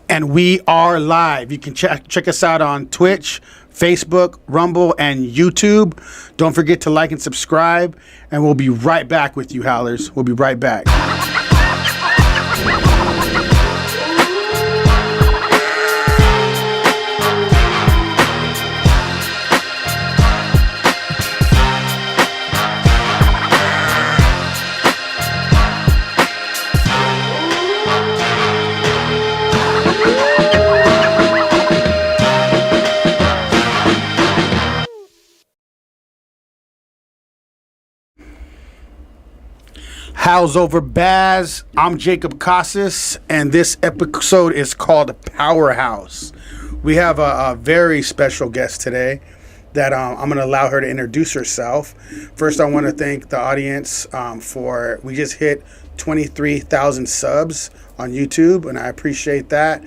And we are live. You can check us out on Twitch, Facebook, Rumble, and YouTube. Don't forget to like and subscribe. And we'll be right back with you, Howlers. We'll be right back. How's over Baz? I'm Jacob Casas, and this episode is called Powerhouse. We have a very special guest today that I'm going to allow her to introduce herself. First, I want to thank the audience we just hit 23,000 subs on YouTube, and I appreciate that.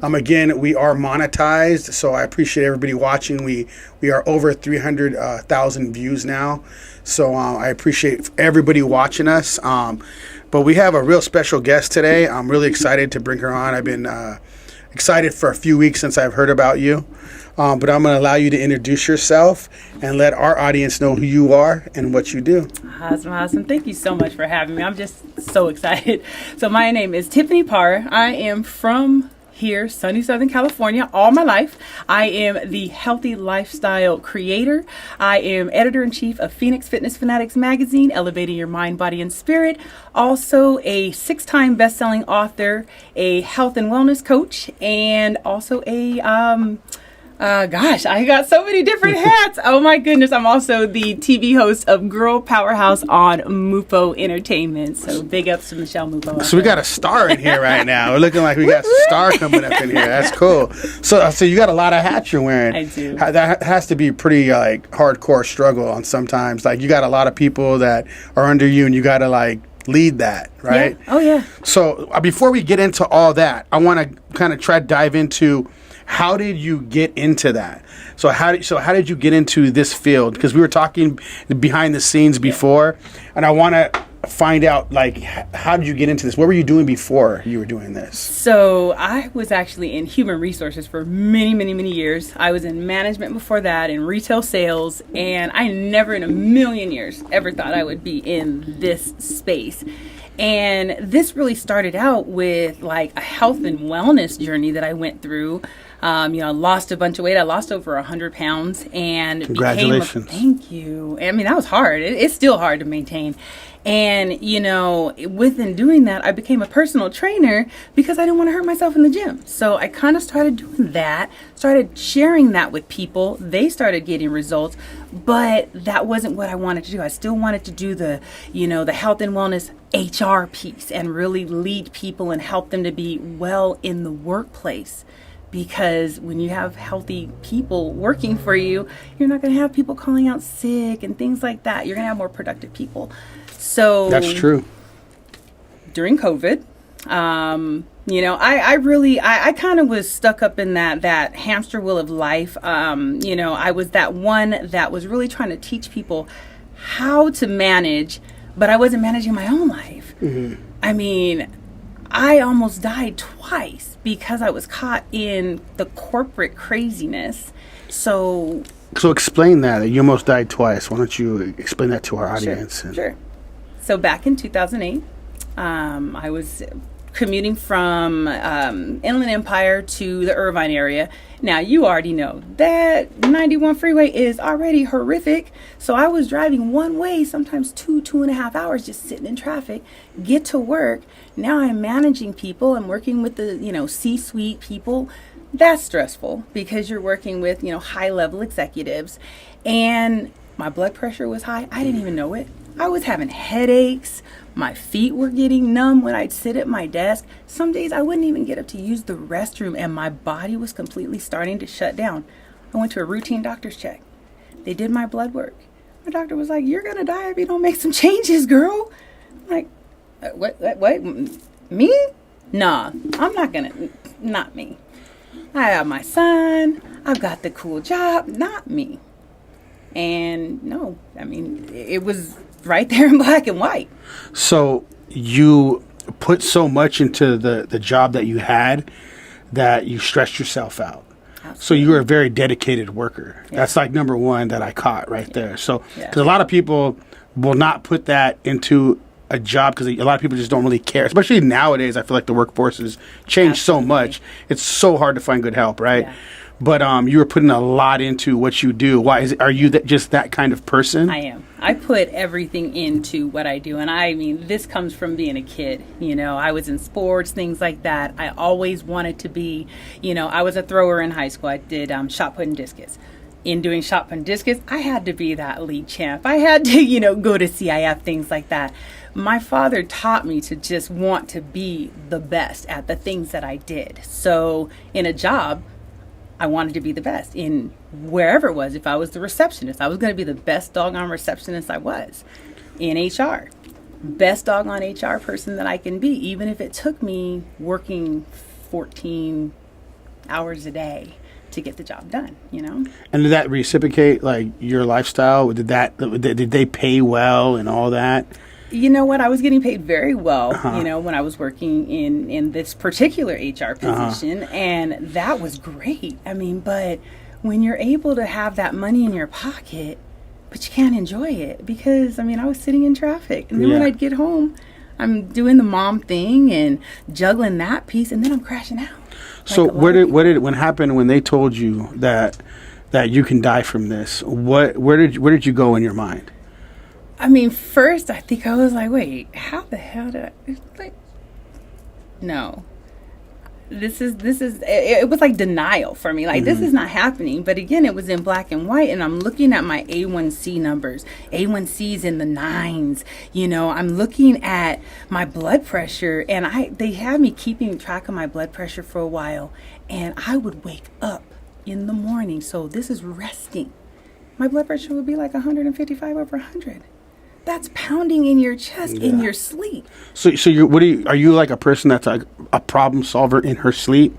Again, we are monetized, so I appreciate everybody watching. We are over 300,000 views now, so I appreciate everybody watching us. But we have a real special guest today. I'm really excited to bring her on. I've been excited for a few weeks since I've heard about you. But I'm going to allow you to introduce yourself and let our audience know who you are and what you do. Awesome. Thank you so much for having me. I'm just so excited. So my name is Tiffany Parra. I am from here, sunny Southern California, all my life. I am the healthy lifestyle creator. I am editor-in-chief of Phoenix Fitness Fanatics magazine, elevating your mind, body, and spirit. Also a 6-time best-selling author, a health and wellness coach, and also a I got so many different hats. Oh my goodness. I'm also the TV host of Girl Powerhouse on Mupo Entertainment. So big ups to Michelle Mupo. So we got a star in here right now. We're looking like we got a star coming up in here. That's cool. So you got a lot of hats you're wearing. I do. That has to be pretty hardcore struggle on sometimes. Like you got a lot of people that are under you and you got to lead that, right? Yeah. Oh yeah. So before we get into all that, I want to kind of try to dive into how did you get into that? So how did you get into this field? Because we were talking behind the scenes before, and I want to find out how did you get into this? What were you doing before you were doing this? So I was actually in human resources for many years. I was in management before that, in retail sales, and I never in a million years ever thought I would be in this space. And this really started out with a health and wellness journey that I went through. I lost a bunch of weight. I lost over 100 pounds and congratulations. Thank you. I mean, that was hard. It's still hard to maintain. And, within doing that, I became a personal trainer because I didn't want to hurt myself in the gym. So I kind of started doing that, started sharing that with people. They started getting results, but that wasn't what I wanted to do. I still wanted to do the health and wellness HR piece and really lead people and help them to be well in the workplace. Because when you have healthy people working for you, you're not going to have people calling out sick and things like that. You're going to have more productive people. So that's true. During COVID, I kind of was stuck up in that hamster wheel of life. I was that one that was really trying to teach people how to manage, but I wasn't managing my own life. Mm-hmm. I mean, I almost died twice because I was caught in the corporate craziness. So explain that. You almost died twice. Why don't you explain that to our audience? Sure. So back in 2008, I was commuting from Inland Empire to the Irvine area. Now, you already know that 91 freeway is already horrific. So I was driving one way, sometimes 2.5 hours, just sitting in traffic, get to work. Now I'm managing people. I'm working with the, C-suite people. That's stressful because you're working with, high-level executives. And my blood pressure was high. I didn't even know it. I was having headaches. My feet were getting numb when I'd sit at my desk. Some days I wouldn't even get up to use the restroom, and my body was completely starting to shut down. I went to a routine doctor's check. They did my blood work. My doctor was like, "You're going to die if you don't make some changes, girl." I'm like, what? Me? Nah, I'm not going to. Not me. I have my son. I've got the cool job. Not me. And no, I mean, it was right there in black and white. So you put so much into the job that you had that you stressed yourself out. Absolutely. So you were a very dedicated worker. Yeah. That's like number one that I caught right there. So, Yeah. because a lot of people will not put that into a job because a lot of people just don't really care. Especially nowadays, I feel like the workforce has changed so much. It's so hard to find good help, right? Yeah. But you were putting a lot into what you do. Why is it? Are you just that kind of person? I am. I put everything into what I do. And I mean, this comes from being a kid. You know, I was in sports, things like that. I always wanted to be, you know, I was a thrower in high school. I did shot put and discus. In doing shot put and discus, I had to be that league champ. I had to, you know, go to CIF, things like that. My father taught me to just want to be the best at the things that I did. So in a job, I wanted to be the best in wherever it was. If I was the receptionist, I was going to be the best doggone receptionist I was. In HR, best doggone HR person that I can be, even if it took me working 14 hours a day to get the job done, you know? And did that reciprocate like your lifestyle? Did they pay well and all that? You know what? I was getting paid very well, you know, when I was working in this particular HR position, and that was great. I mean, but when you're able to have that money in your pocket, but you can't enjoy it because, I mean, I was sitting in traffic, and then when I'd get home, I'm doing the mom thing and juggling that piece, and then I'm crashing out. So what did happened when they told you that you can die from this? Where did you go in your mind? I mean, first, I think I was like, wait, how the hell did I, like, no. It was like denial for me. Like, this is not happening. But again, it was in black and white, and I'm looking at my A1C numbers. A1C's in the 9s. You know, I'm looking at my blood pressure, and they had me keeping track of my blood pressure for a while, and I would wake up in the morning. So this is resting. My blood pressure would be like 155/100. That's pounding in your chest in your sleep. So are you like a person that's like a problem solver in her sleep?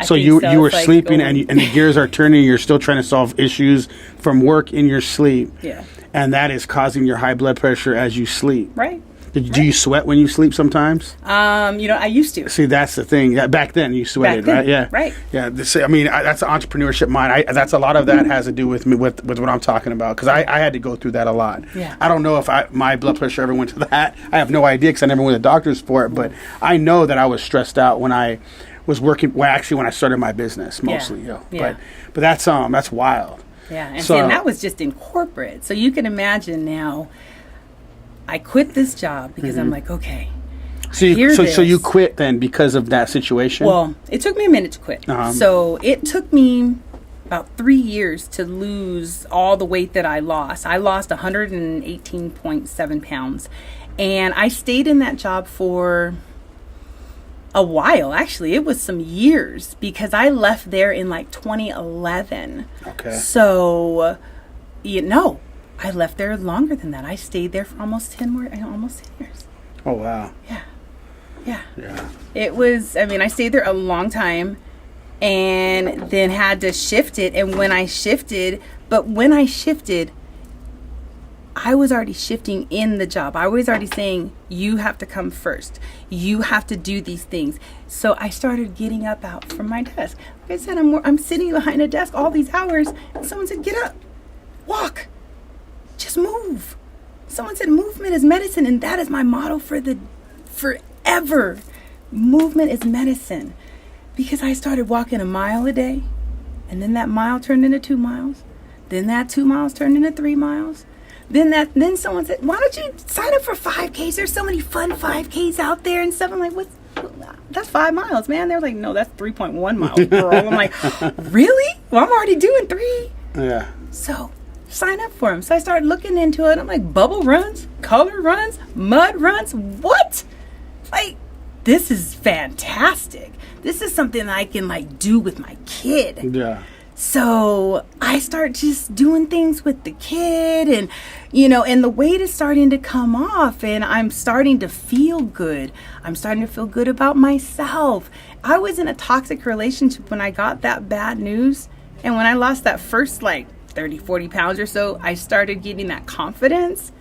So you were like sleeping and the gears are turning. You're still trying to solve issues from work in your sleep. Yeah. And that is causing your high blood pressure as you sleep. Right. Do you sweat when you sleep sometimes? You know, I used to. See, that's the thing. Yeah, back then you sweated, right? Yeah, right. Yeah, I mean, that's an entrepreneurship mind. That's a lot of that has to do with me with what I'm talking about because I had to go through that a lot. Yeah. I don't know if my blood pressure ever went to that. I have no idea because I never went to doctors for it. But I know that I was stressed out when I was working. Well, actually, when I started my business, mostly. Yeah. You know, but that's wild. Yeah, and that was just in corporate. So you can imagine now. I quit this job because I'm like, okay. So you quit then because of that situation? Well, it took me a minute to quit. So it took me about 3 years to lose all the weight that I lost. I lost 118.7 pounds. And I stayed in that job for a while. Actually, it was some years because I left there in like 2011. Okay. So, I left there longer than that. I stayed there for almost 10 years. Oh, wow. Yeah. It was, I mean, I stayed there a long time and then had to shift it. And when I shifted, I was already shifting in the job. I was already saying, you have to come first. You have to do these things. So I started getting up out from my desk. Like I said, I'm sitting behind a desk all these hours. And someone said, get up, walk. Just move. Someone said movement is medicine, and that is my motto forever. Movement is medicine. Because I started walking a mile a day, and then that mile turned into 2 miles. Then that 2 miles turned into 3 miles. Then someone said, why don't you sign up for 5Ks? There's so many fun 5Ks out there and stuff. I'm like, that's 5 miles, man. They're like, no, that's 3.1 miles, girl. I'm like, really? Well, I'm already doing 3. Yeah. So sign up for them. So I started looking into it. I'm like, bubble runs, color runs, mud runs. What? Like, this is fantastic. This is something I can like do with my kid. Yeah. So I start just doing things with the kid and, and the weight is starting to come off and I'm starting to feel good. I'm starting to feel good about myself. I was in a toxic relationship when I got that bad news. And when I lost that first 30, 40 pounds or so, I started getting that confidence.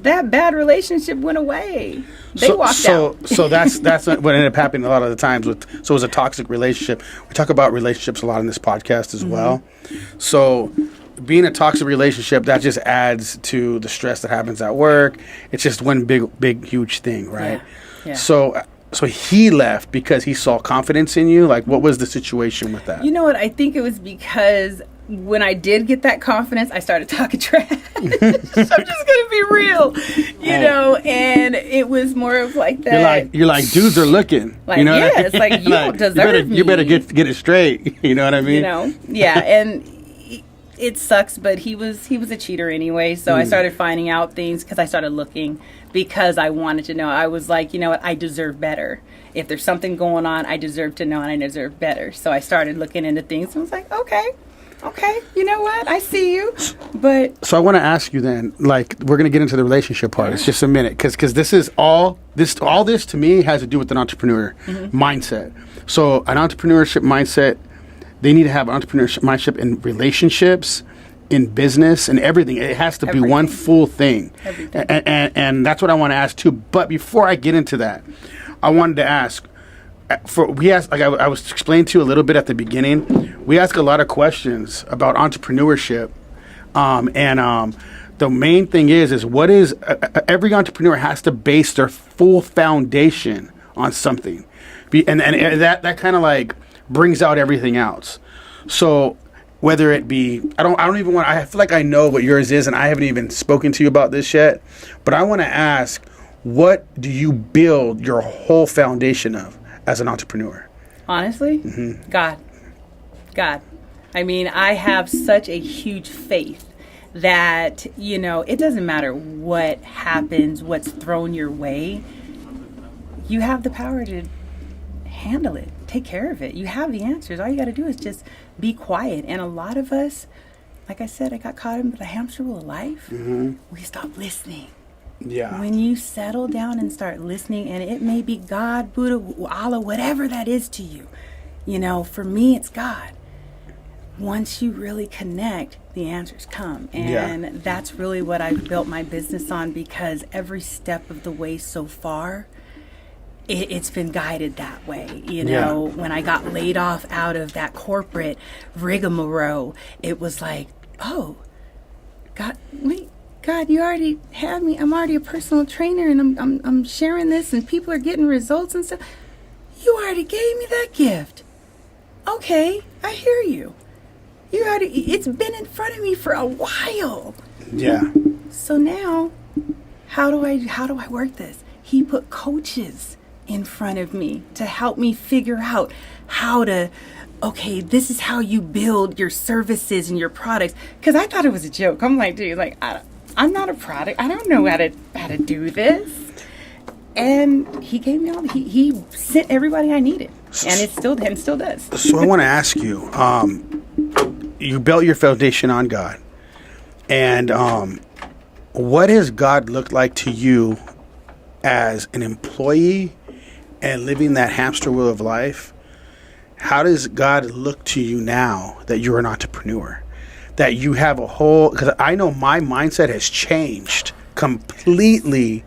that bad relationship went away. They walked out. So that's what ended up happening a lot of the times it was a toxic relationship. We talk about relationships a lot in this podcast as well. So being a toxic relationship, that just adds to the stress that happens at work. It's just one big huge thing, right? Yeah. So he left because he saw confidence in you. Like, what was the situation with that? You know what? I think it was because when I did get that confidence, I started talking trash. I'm just gonna be real, you know. And it was more of like that. You're like dudes are looking. Like, you know, yeah, it's like you don't deserve me. You better get it straight. You know what I mean? You know, yeah. And it sucks, but he was a cheater anyway. So I started finding out things because I started looking because I wanted to know. I was like, you know what, I deserve better. If there's something going on, I deserve to know, and I deserve better. So I started looking into things. And I was like, okay, you know what? I see you. But so I want to ask you then, like, we're going to get into the relationship part. It's just a minute, because this is all this to me has to do with an entrepreneur mindset. So an entrepreneurship mindset, they need to have an entrepreneurship mindset in relationships, in business, and everything. It has to be one full thing. And that's what I want to ask too. But before I get into that, I wanted to ask. I was explaining to you a little bit at the beginning. We ask a lot of questions about entrepreneurship, the main thing is what is every entrepreneur has to base their full foundation on something, and that kind of like brings out everything else. So whether it be, I don't even want. I feel like I know what yours is, and I haven't even spoken to you about this yet. But I want to ask, what do you build your whole foundation of as an entrepreneur? Honestly, God. I mean, I have such a huge faith that, you know, it doesn't matter what happens, what's thrown your way. You have the power to handle it, take care of it. You have the answers. All you got to do is just be quiet. And a lot of us, like I said, I got caught in the hamster wheel of life. We stop listening. Yeah. When you settle down and start listening, and it may be God, Buddha, Allah, whatever that is to you. You know, for me, it's God. Once you really connect, the answers come. And that's really what I've built my business on, because every step of the way so far, it's been guided that way. You know, when I got laid off out of that corporate rigmarole, it was like, oh, God, wait. God, you already have me. I'm already a personal trainer, and I'm sharing this, and people are getting results and stuff. You already gave me that gift. Okay, I hear you. It's been in front of me for a while. Yeah. So now, how do I work this? He put coaches in front of me to help me figure out how to. Okay, this is how you build your services and your products. Because I thought it was a joke. I'm like, dude, like I'm not a product. I don't know how to do this. And he gave me all. He sent everybody I needed, and it still does. So I want to ask you. You built your foundation on God, and what has God looked like to you as an employee and living that hamster wheel of life? How does God look to you now that you're an entrepreneur? That you have a whole, because I know my mindset has changed completely,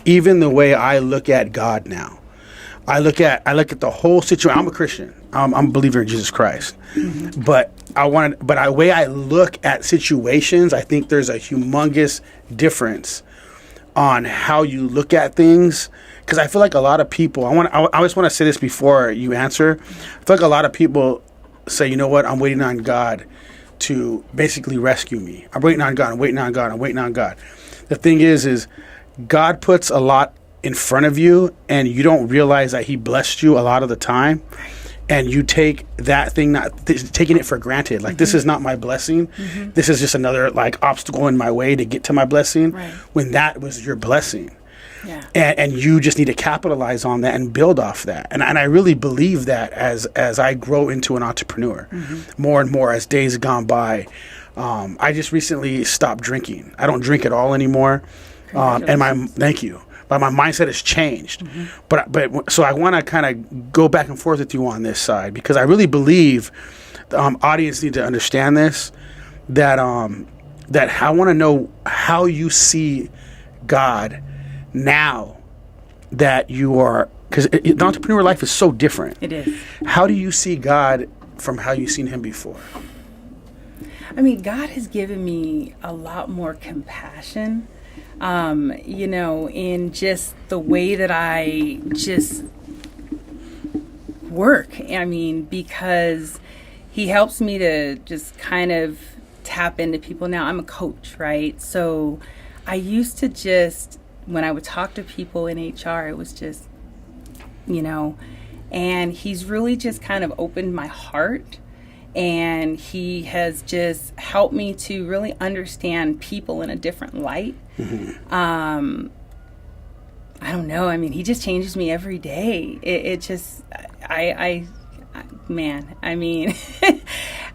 even the way I look at God now. I look at the whole situation. I'm a Christian. I'm a believer in Jesus Christ. But the way I look at situations, I think there's a humongous difference on how you look at things. Because I feel like a lot of people, I just want to say this before you answer. I feel like a lot of people say, you know what, I'm waiting on God to basically rescue me. I'm waiting on God. I'm waiting on God. I'm waiting on God. The thing is God puts a lot in front of you, and you don't realize that He blessed you a lot of the time, and you take that thing, taking it for granted. Like, this is not my blessing. This is just another like obstacle in my way to get to my blessing. Right. When that was your blessing. Yeah. And you just need to capitalize on that and build off that. And I really believe that as I grow into an entrepreneur, more and more as days gone by. I just recently stopped drinking. I don't drink at all anymore. Thank you. But my mindset has changed. But so I want to kind of go back and forth with you on this side, because I really believe the audience need to understand this. That I want to know how you see God now that you are, because the entrepreneur life is so different. It is. How do you see God from how you've seen him before? I mean, God has given me a lot more compassion, in just the way that I just work. I mean, because he helps me to just kind of tap into people. Now, I'm a coach, right? So I used to just, when I would talk to people in HR, it was just, and he's really just kind of opened my heart. And he has just helped me to really understand people in a different light. Mm-hmm. I don't know. I mean, he just changes me every day. It just, man, I mean,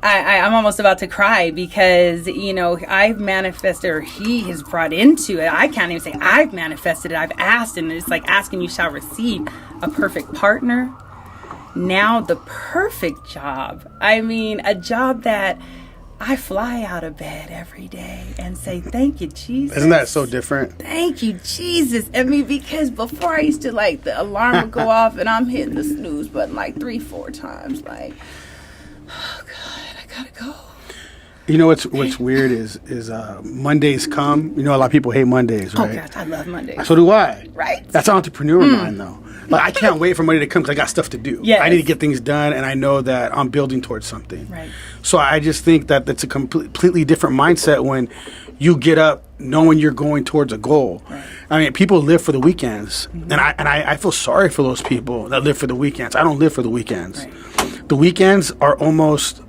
I'm almost about to cry because, I've manifested, or he has brought into it. I can't even say I've manifested it. I've asked, and it's like asking you shall receive a perfect partner. Now the perfect job. I mean, a job that I fly out of bed every day and say, thank you, Jesus. Isn't that so different? Thank you, Jesus. I mean, because before I used to, the alarm would go off and I'm hitting the snooze button 3-4 times. Oh, God, I gotta go. You know what's weird is Mondays come. A lot of people hate Mondays, right? Oh, gosh, I love Mondays. So do I. Right. That's entrepreneur mind, though. I can't wait for Monday to come because I got stuff to do. Yes. I need to get things done, and I know that I'm building towards something. Right. So I just think that that's a completely different mindset when you get up knowing you're going towards a goal. Right. I mean, people live for the weekends, mm-hmm. and I feel sorry for those people that live for the weekends. I don't live for the weekends. Right. The weekends are almost,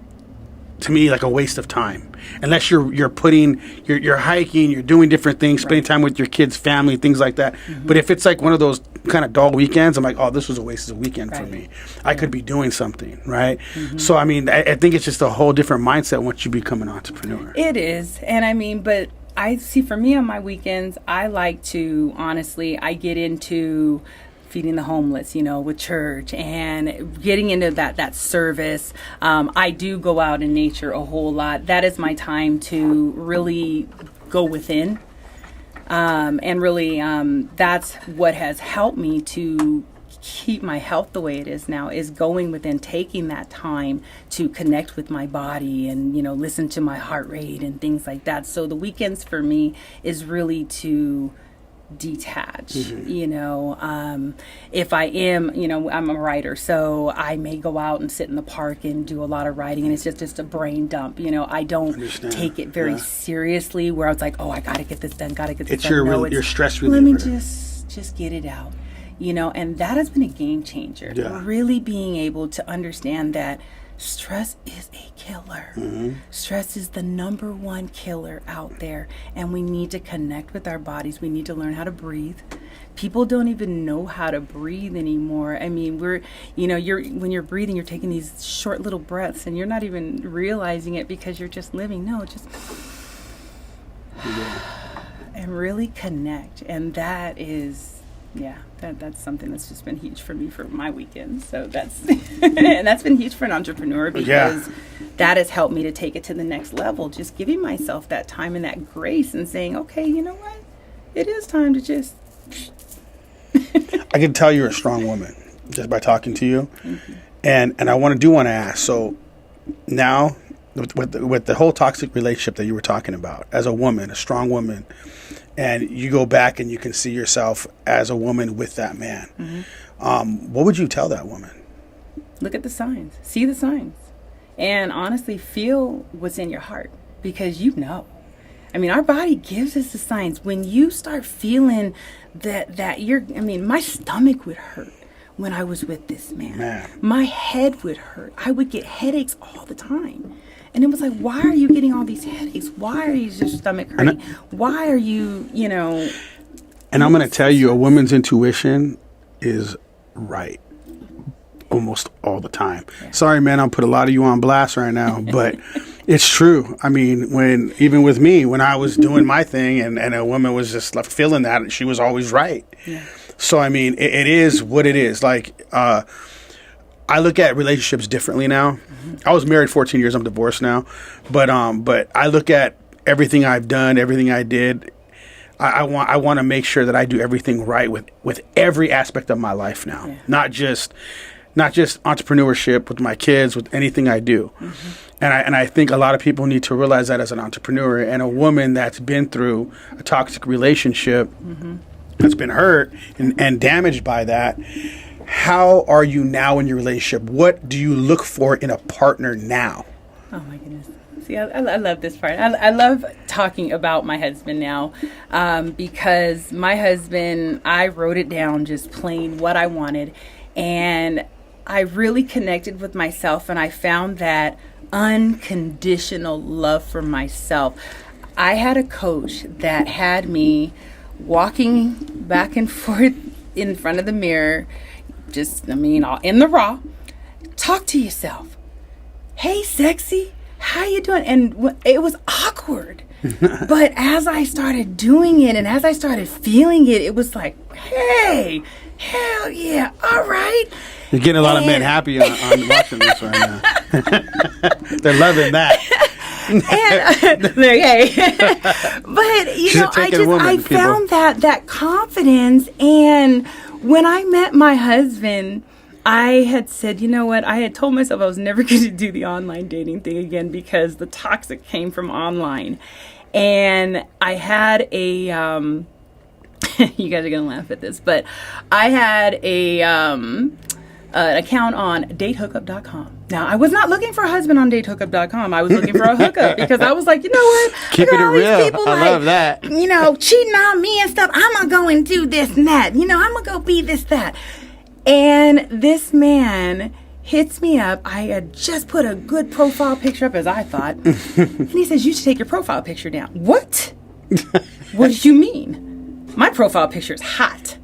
to me, like a waste of time. Unless you're hiking, you're doing different things, spending time with your kids, family, things like that. Mm-hmm. But if it's like one of those kind of dull weekends, I'm like, oh, this was a waste of a weekend for me. I could be doing something, right? Mm-hmm. So, I mean, I think it's just a whole different mindset once you become an entrepreneur. It is. And I mean, but I see for me on my weekends, I like to, honestly, I get into feeding the homeless, with church and getting into that service. I do go out in nature a whole lot. That is my time to really go within. And really, that's what has helped me to keep my health the way it is now, is going within, taking that time to connect with my body and, listen to my heart rate and things like that. So the weekends for me is really to detach. Mm-hmm. If I am, I'm a writer, so I may go out and sit in the park and do a lot of writing, and it's just a brain dump. I don't take it very seriously where I was like, oh, I gotta get this done, it's your stress reliever. Let me just get it out, and that has been a game changer. Really being able to understand that stress is a killer. Mm-hmm. Stress is the number one killer out there, and we need to connect with our bodies. We need to learn how to breathe. People don't even know how to breathe anymore. I mean, when you're breathing, you're taking these short little breaths, and you're not even realizing it because you're just living. No, just and really connect, and that is. Yeah, that's something that's just been huge for me for my weekends. So that's and that's been huge for an entrepreneur because that has helped me to take it to the next level. Just giving myself that time and that grace and saying, okay, you know what? It is time to just. I can tell you're a strong woman just by talking to you, and I want to ask. So now with the whole toxic relationship that you were talking about, as a woman, a strong woman. And you go back and you can see yourself as a woman with that man. Mm-hmm. What would you tell that woman? Look at the signs. See the signs. And honestly, feel what's in your heart. Because I mean, our body gives us the signs. When you start feeling that my stomach would hurt when I was with this man. My head would hurt. I would get headaches all the time. And it was like, why are you getting all these headaches? Why are your stomach hurting? Why are you, And I'm going to tell you, a woman's intuition is right almost all the time. Yeah. Sorry, man, I'll put a lot of you on blast right now, but it's true. I mean, even with me, when I was doing my thing and a woman was just left feeling that, she was always right. Yeah. So, I mean, it is what it is. I look at relationships differently now. Mm-hmm. I was married 14 years. I'm divorced now. But I look at everything I've done, everything I did. I want to make sure that I do everything right with every aspect of my life now, not just entrepreneurship with my kids, with anything I do. And I think a lot of people need to realize that as an entrepreneur and a woman that's been through a toxic relationship, that's been hurt and damaged by that. How are you now in your relationship? What do you look for in a partner now? Oh my goodness. See, I love this part. I love talking about my husband now, because my husband, I wrote it down just plain what I wanted, and I really connected with myself, and I found that unconditional love for myself. I had a coach that had me walking back and forth in front of the mirror, all in the raw. Talk to yourself. Hey, sexy, how you doing? And it was awkward. But as I started doing it and as I started feeling it, it was like, hey, hell yeah, all right. You're getting a lot of men happy on watching this right now. They're loving that. But I found that confidence. And when I met my husband, I had said, you know what? I had told myself I was never going to do the online dating thing again because the toxic came from online. And I had a, you guys are going to laugh at this, but I had an account on datehookup.com. Now, I was not looking for a husband on datehookup.com. I was looking for a hookup because I was like, you know what? Keeping it real. I love that. Cheating on me and stuff. I'm going to go and do this and that. I'm going to go be this, that. And this man hits me up. I had just put a good profile picture up, as I thought. And he says, you should take your profile picture down. What? What do you mean? My profile picture is hot.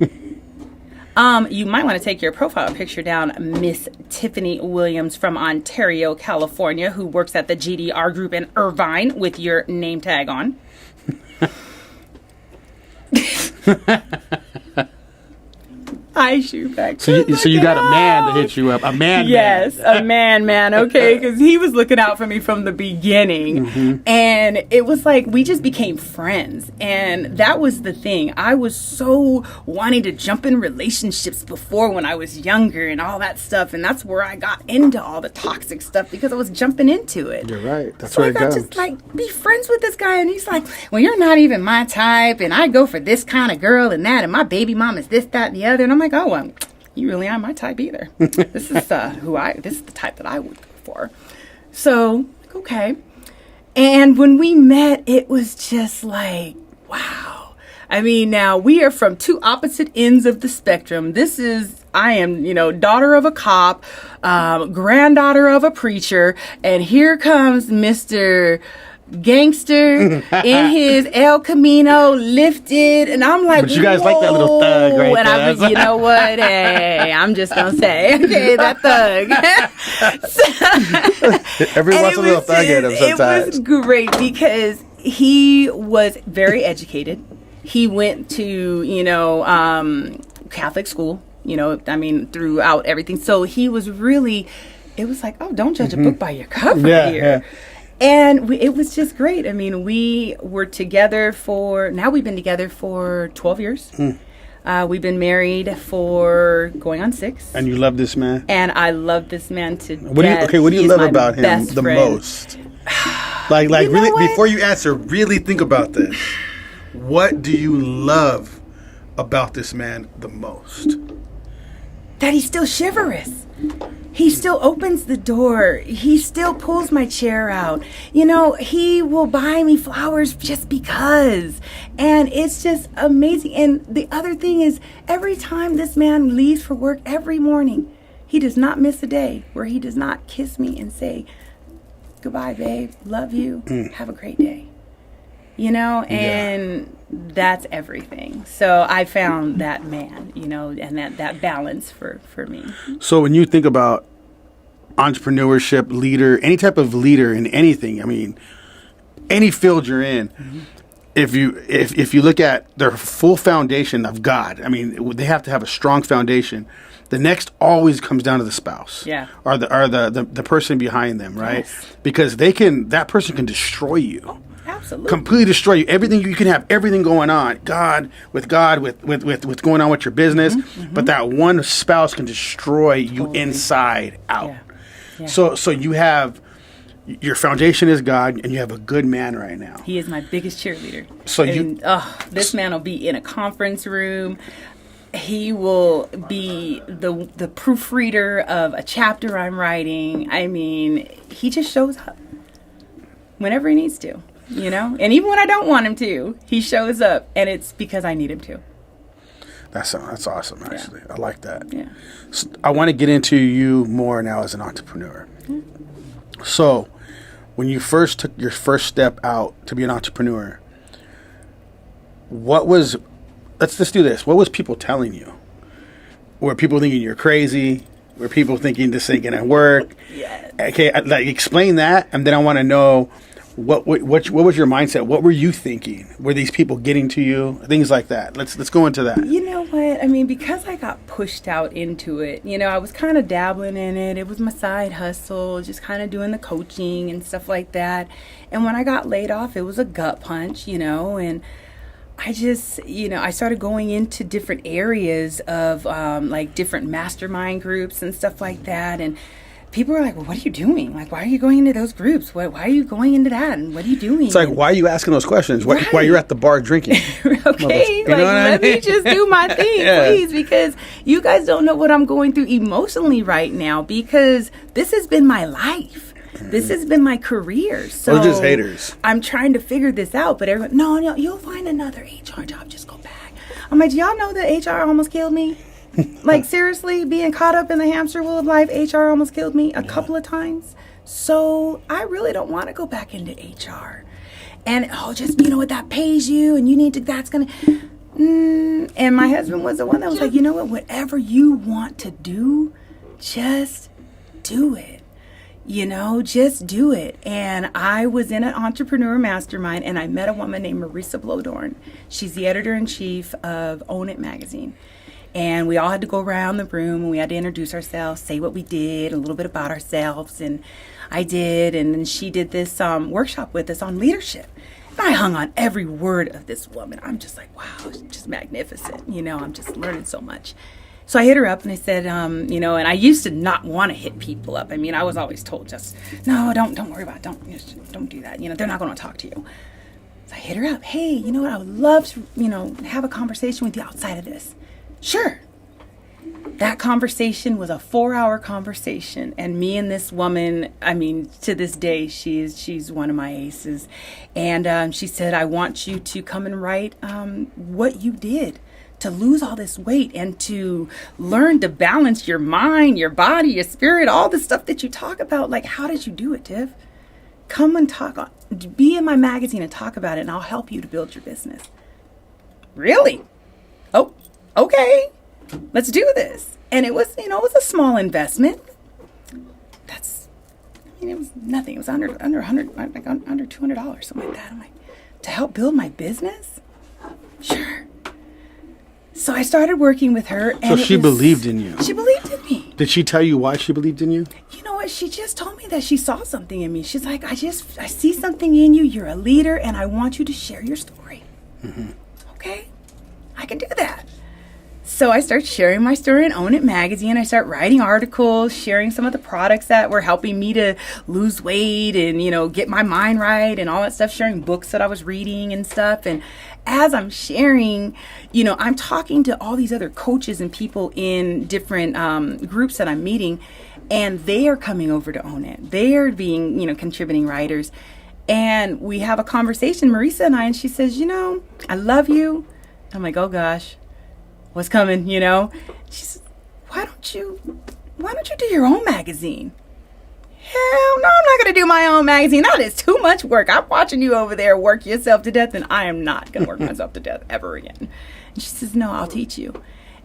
You might want to take your profile picture down, Miss Tiffany Williams from Ontario, California, who works at the GDR Group in Irvine with your name tag on. I shoot back. So you got a man to hit you up. A man. Yes, a man. Okay, because he was looking out for me from the beginning, and it was like we just became friends, and that was the thing. I was so wanting to jump in relationships before when I was younger and all that stuff, and that's where I got into all the toxic stuff because I was jumping into it. You're right. That's where it goes. Just be friends with this guy, and he's like, well, you're not even my type, and I go for this kind of girl and that, and my baby mom is this, that, and the other, and I'm like, oh, well, you really aren't my type either. This is this is the type that I would go for. So, okay. And when we met, it was just like, wow. I mean, now we are from two opposite ends of the spectrum. I am, daughter of a cop, granddaughter of a preacher, and here comes Mr. Gangster in his El Camino lifted, and I'm like, but you guys like that little thug right and there. And you know what? Hey, I'm just gonna say, okay, that thug. Every once in a while, thug at him sometimes. It was great because he was very educated. He went to Catholic school. Throughout everything. So he was really. It was like, oh, don't judge a book by your cover here. Yeah. And it was just great. I mean, we were together we've been together for 12 years. We've been married for going on 6. And you love this man? And I love this man to death. What do you love about him the most? Like really, before you answer, really think about this. What do you love about this man the most? That he's still chivalrous. He still opens the door. He still pulls my chair out. He will buy me flowers just because. And it's just amazing. And the other thing is, every time this man leaves for work every morning, he does not miss a day where he does not kiss me and say, goodbye, babe. Love you. Have a great day. And that's everything. So I found that man, and that balance for me. So when you think about entrepreneurship, leader, any type of leader in anything, I mean, any field you're in, if you look at their full foundation of God, I mean, they have to have a strong foundation. The next always comes down to the spouse, or the person behind them, right? Yes. Because that person can destroy you. Absolutely. Absolutely. Completely destroy you. Everything, you can have everything going on. God, with what's going on with your business. But that one spouse can destroy you inside out. Yeah. Yeah. So you have, your foundation is God, and you have a good man right now. He is my biggest cheerleader. So this man will be in a conference room. He will be the proofreader of a chapter I'm writing. I mean, he just shows up whenever he needs to, you know? And even when I don't want him to, he shows up, and it's because I need him to. That's awesome, actually. Yeah. I like that. Yeah. So I want to get into you more now as an entrepreneur. So when you first took your first step out to be an entrepreneur, let's just do this. What was people telling you? Were people thinking you're crazy? Were people thinking this ain't gonna work? Yes. Okay, like explain that, and then I want to know what was your mindset? What were you thinking? Were these people getting to you? Things like that. Let's go into that. You know what? I mean, because I got pushed out into it, you know, I was kind of dabbling in it. It was my side hustle, just kind of doing the coaching and stuff like that. And when I got laid off, it was a gut punch, you know, and I just, you know, I started going into different areas of like different mastermind groups and stuff like that. And people were like, well, what are you doing? Like, why are you going into those groups? Why are you going into that? And what are you doing? It's like, why are you asking those questions? Why you're at the bar drinking? Okay, like, let me just do my thing, please, because you guys don't know what I'm going through emotionally right now, because this has been my life. This has been my career. So they're just haters. I'm trying to figure this out, but everyone, no, you'll find another HR job. Just go back. I'm like, do y'all know that HR almost killed me? Like, seriously, being caught up in the hamster wheel of life, HR almost killed me a couple of times. So I really don't want to go back into HR. And, just, you know what, that pays you, and you need to, that's going to, and my husband was the one that was like, you know what, whatever you want to do, just do it. You know, just do it. And I was in an entrepreneur mastermind, and I met a woman named Marisa Blodorn. She's the editor-in-chief of Own It magazine. And we all had to go around the room, and we had to introduce ourselves, say what we did, a little bit about ourselves. And I did, and then she did this workshop with us on leadership. And I hung on every word of this woman. I'm just like, wow, it's just magnificent. You know, I'm just learning so much. So I hit her up and I said, you know, and I used to not want to hit people up. I mean, I was always told just, no, don't worry about it. Don't do that. You know, they're not going to talk to you. So I hit her up. Hey, you know what? I would love to, you know, have a conversation with you outside of this. Sure. That conversation was a 4-hour conversation. And me and this woman, I mean, to this day, she's one of my aces. And she said, I want you to come and write what you did to lose all this weight and to learn to balance your mind, your body, your spirit, all the stuff that you talk about. Like, how did you do it, Tiff? Come and talk, be in my magazine and talk about it, and I'll help you to build your business. Really? Oh, okay. Let's do this. And it was, you know, it was a small investment. It was nothing. It was under $100, like under $200, something like that. I'm like, to help build my business? Sure. So I started working with her. And so she believed in you. She believed in me. Did she tell you why she believed in you? You know what? She just told me that she saw something in me. She's like, I see something in you. You're a leader, and I want you to share your story. Mm-hmm. Okay, I can do that. So I start sharing my story in Own It magazine. I start writing articles, sharing some of the products that were helping me to lose weight and, you know, get my mind right and all that stuff, sharing books that I was reading and stuff. And as I'm sharing, you know, I'm talking to all these other coaches and people in different groups that I'm meeting, and they are coming over to Own It. They are being, you know, contributing writers. And we have a conversation, Marisa and I, and she says, you know, I love you. I'm like, oh gosh. What's coming, you know? She said, why don't you do your own magazine? Hell no, I'm not going to do my own magazine. That is too much work. I'm watching you over there work yourself to death, and I am not going to work myself to death ever again. And she says, no, I'll teach you.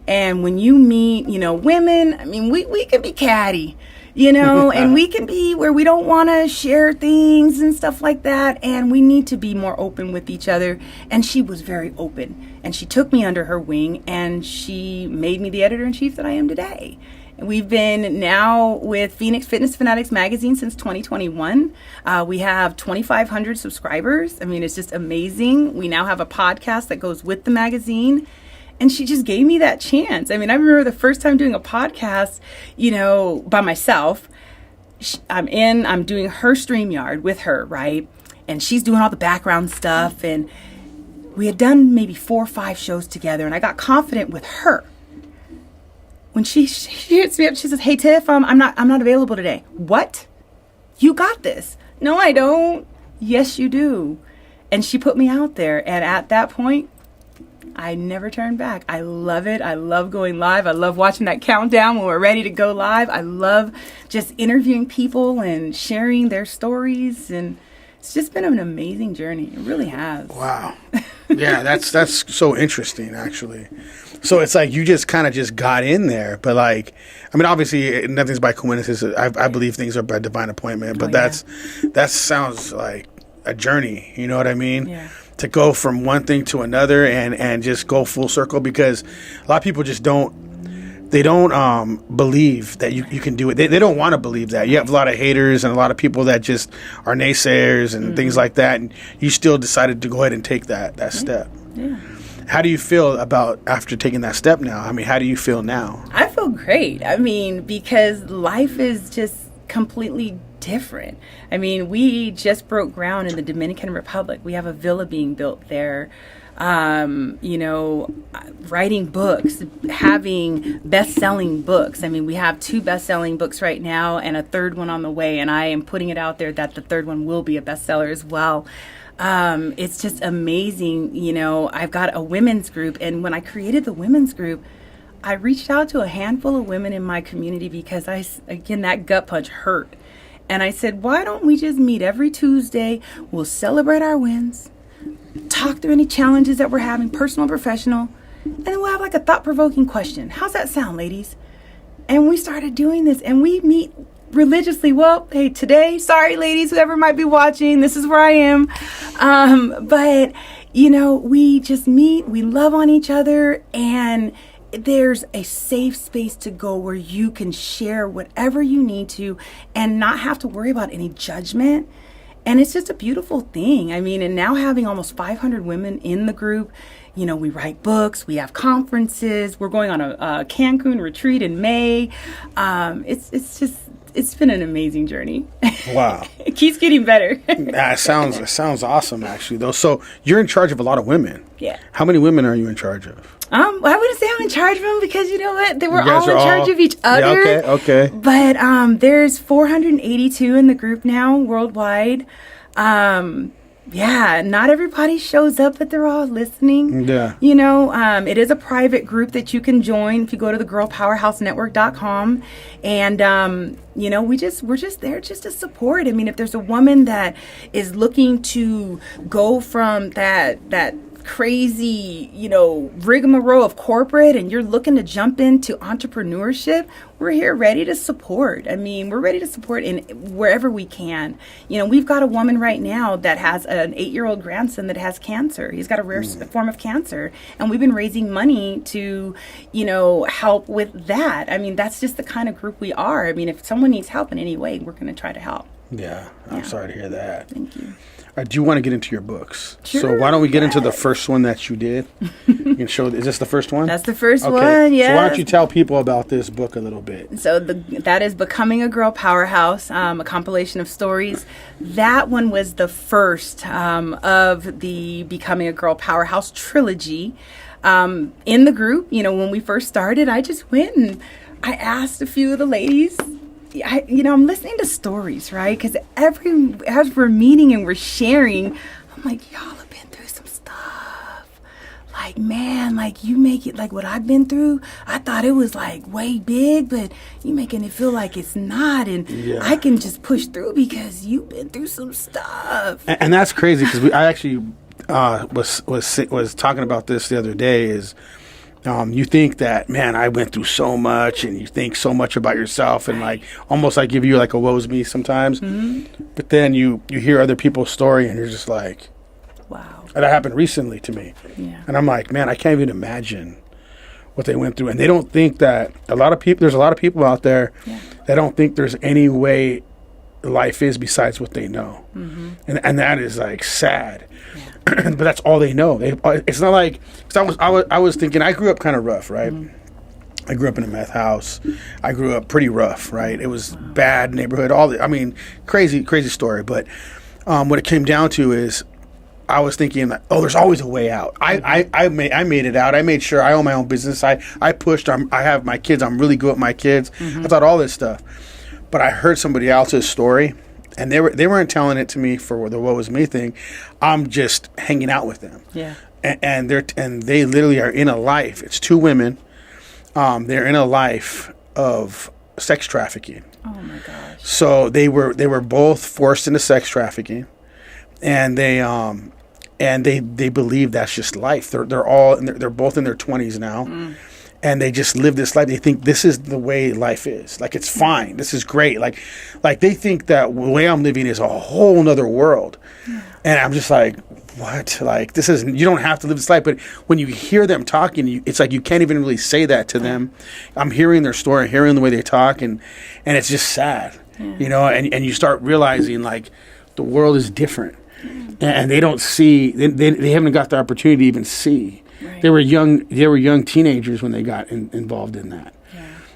And when you meet, you know, women, I mean, we can be catty, you know, and we can be where we don't want to share things and stuff like that. And we need to be more open with each other. And she was very open. And she took me under her wing, and she made me the editor-in-chief that I am today. We've been now with Phoenix Fitness Fanatics magazine since 2021. We have 2,500 subscribers. I mean, it's just amazing. We now have a podcast that goes with the magazine. And she just gave me that chance. I mean, I remember the first time doing a podcast, by myself. I'm doing her StreamYard with her, right? And she's doing all the background stuff. And we had done maybe 4 or 5 shows together. And I got confident with her. When she hits me up, she says, "Hey Tiff, I'm not available today." "What? You got this." "No, I don't." "Yes, you do." And she put me out there. And at that point, I never turned back. I love it. I love going live. I love watching that countdown when we're ready to go live. I love just interviewing people and sharing their stories. And it's just been an amazing journey. It really has. Wow. Yeah, that's so interesting, actually. So it's like you just kind of just got in there, but like, I mean, obviously nothing's by coincidence. I believe things are by divine appointment, but that sounds like a journey. You know what I mean? Yeah. To go from one thing to another and just go full circle, because a lot of people just don't believe that you can do it. They don't want to believe that. You have a lot of haters and a lot of people that just are naysayers and things like that, and you still decided to go ahead and take that step. Yeah. How do you feel about after taking that step now? I mean, how do you feel now? I feel great. I mean, because life is just completely different. I mean, we just broke ground in the Dominican Republic. We have a villa being built there. Writing books, having best-selling books. I mean, we have 2 best-selling books right now and a 3rd one on the way, and I am putting it out there that the 3rd one will be a bestseller as well. It's just amazing. I've got a women's group, and when I created the women's group, I reached out to a handful of women in my community because that gut punch hurt. And I said, why don't we just meet every Tuesday? We'll celebrate our wins, talk through any challenges that we're having, personal and professional, and then we'll have like a thought-provoking question. How's that sound, ladies? And we started doing this, and we meet religiously. Well, hey, today, sorry, ladies, whoever might be watching, this is where I am. But we just meet, we love on each other, and there's a safe space to go where you can share whatever you need to and not have to worry about any judgment. And it's just a beautiful thing. I mean, and now having almost 500 women in the group, we write books, we have conferences, we're going on a Cancun retreat in May. It's been an amazing journey. Wow. It keeps getting better. It sounds awesome, actually, though. So you're in charge of a lot of women. Yeah. How many women are you in charge of? I wouldn't say I'm in charge of them because you know what? They were all in charge of each other. Yeah, okay. But there's 482 in the group now worldwide. Not everybody shows up, but they're all listening. Yeah. It is a private group that you can join if you go to the girlpowerhousenetwork.com. And, we're just there just to support. I mean, if there's a woman that is looking to go from that crazy, rigmarole of corporate and you're looking to jump into entrepreneurship, we're here ready to support. I mean, we're ready to support in wherever we can. We've got a woman right now that has an 8-year-old grandson that has cancer. He's got a rare form of cancer. And we've been raising money to, help with that. I mean, that's just the kind of group we are. I mean, if someone needs help in any way, we're going to try to help. Yeah, I'm sorry to hear that. Thank you. I do want to get into your books. Sure, so why don't we get into the first one that you did? You can show. Is this the first one? That's the first one, yeah. So why don't you tell people about this book a little bit? So that is Becoming a Girl Powerhouse, a compilation of stories. That one was the first of the Becoming a Girl Powerhouse trilogy. In the group, when we first started, I just went and I asked a few of the ladies. I'm listening to stories, right? Because as we're meeting and we're sharing, I'm like, y'all have been through some stuff. Like, man, like you make it like what I've been through. I thought it was like way big, but you making it feel like it's not. And I can just push through because you've been through some stuff. And that's crazy because I actually was talking about this the other day is, you think that, man, I went through so much, and you think so much about yourself, and like almost like give you like a woe's me sometimes. Mm-hmm. But then you hear other people's story, and you're just like, wow. And that happened recently to me. Yeah. And I'm like, man, I can't even imagine what they went through, and they don't think that there's a lot of people out there that don't think there's any way life is besides what they know, and that is like sad. But that's all they know. It's not like, cause I was thinking, I grew up kind of rough, right? I grew up in a meth house. I grew up pretty rough, right? It was bad neighborhood. Crazy story. But what it came down to is, I was thinking that, there's always a way out. I made it out. I made sure I own my own business. I pushed. I have my kids. I'm really good with my kids. I thought all this stuff. But I heard somebody else's story, and they weren't telling it to me for the woe was me thing. I'm just hanging out with them. Yeah. And they literally are in a life. It's two women. They're in a life of sex trafficking. Oh my gosh. So they were both forced into sex trafficking, and they believe that's just life. They're both in their 20s now. And they just live this life. They think this is the way life is. Like, it's fine. This is great. Like they think that the way I'm living is a whole nother world. And I'm just like, what? Like, this is, you don't have to live this life. But when you hear them talking, it's like you can't even really say that to them. I'm hearing their story, hearing the way they talk, and it's just sad. You know, and you start realizing, like, the world is different. And they don't see, they haven't got the opportunity to even see. Right. They were young teenagers when they got involved in that.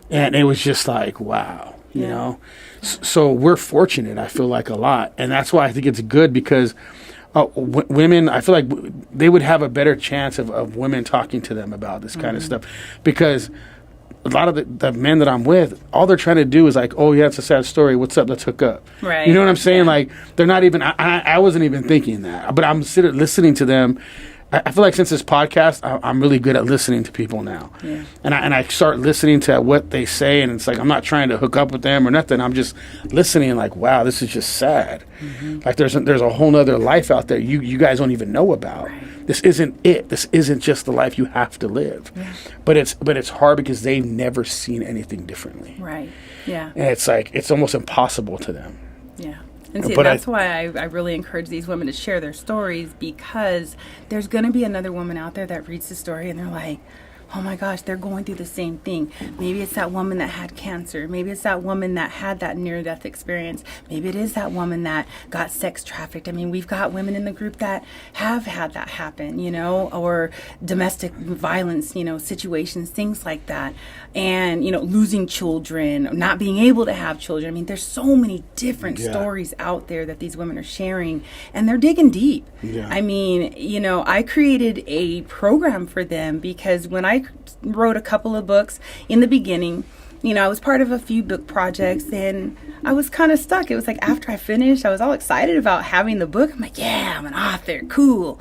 And it was just like, wow, you know. So we're fortunate, I feel like, a lot. And that's why I think it's good, because women, I feel like they would have a better chance of women talking to them about this kind of stuff. Because a lot of the men that I'm with, all they're trying to do is like, oh, yeah, it's a sad story. What's up? Let's hook up. Right. You know what I'm saying? Like, they're not even, I wasn't even thinking that. But I'm sitting listening to them. I feel like since this podcast, I'm really good at listening to people now. Yeah. And I start listening to what they say, and it's like, I'm not trying to hook up with them or nothing. I'm just listening like, wow, this is just sad. Like, there's a whole nother life out there you guys don't even know about. Right. This isn't it. This isn't just the life you have to live. Yeah. But it's hard because they've never seen anything differently. Right. Yeah. And it's like, it's almost impossible to them. Yeah. And see, that's why I really encourage these women to share their stories, because there's going to be another woman out there that reads the story and they're like, oh my gosh, they're going through the same thing. Maybe it's that woman that had cancer. Maybe it's that woman that had that near-death experience. Maybe it is that woman that got sex trafficked. I mean, we've got women in the group that have had that happen, you know, or domestic violence, you know, situations, things like that. And, you know, losing children, not being able to have children. I mean, there's so many different stories out there that these women are sharing, and they're digging deep. Yeah. I mean, you know, I created a program for them because when I wrote a couple of books in the beginning, you know, I was part of a few book projects, and I was kind of stuck. It was like after I finished, I was all excited about having the book. I'm like, yeah, I'm an author. Cool.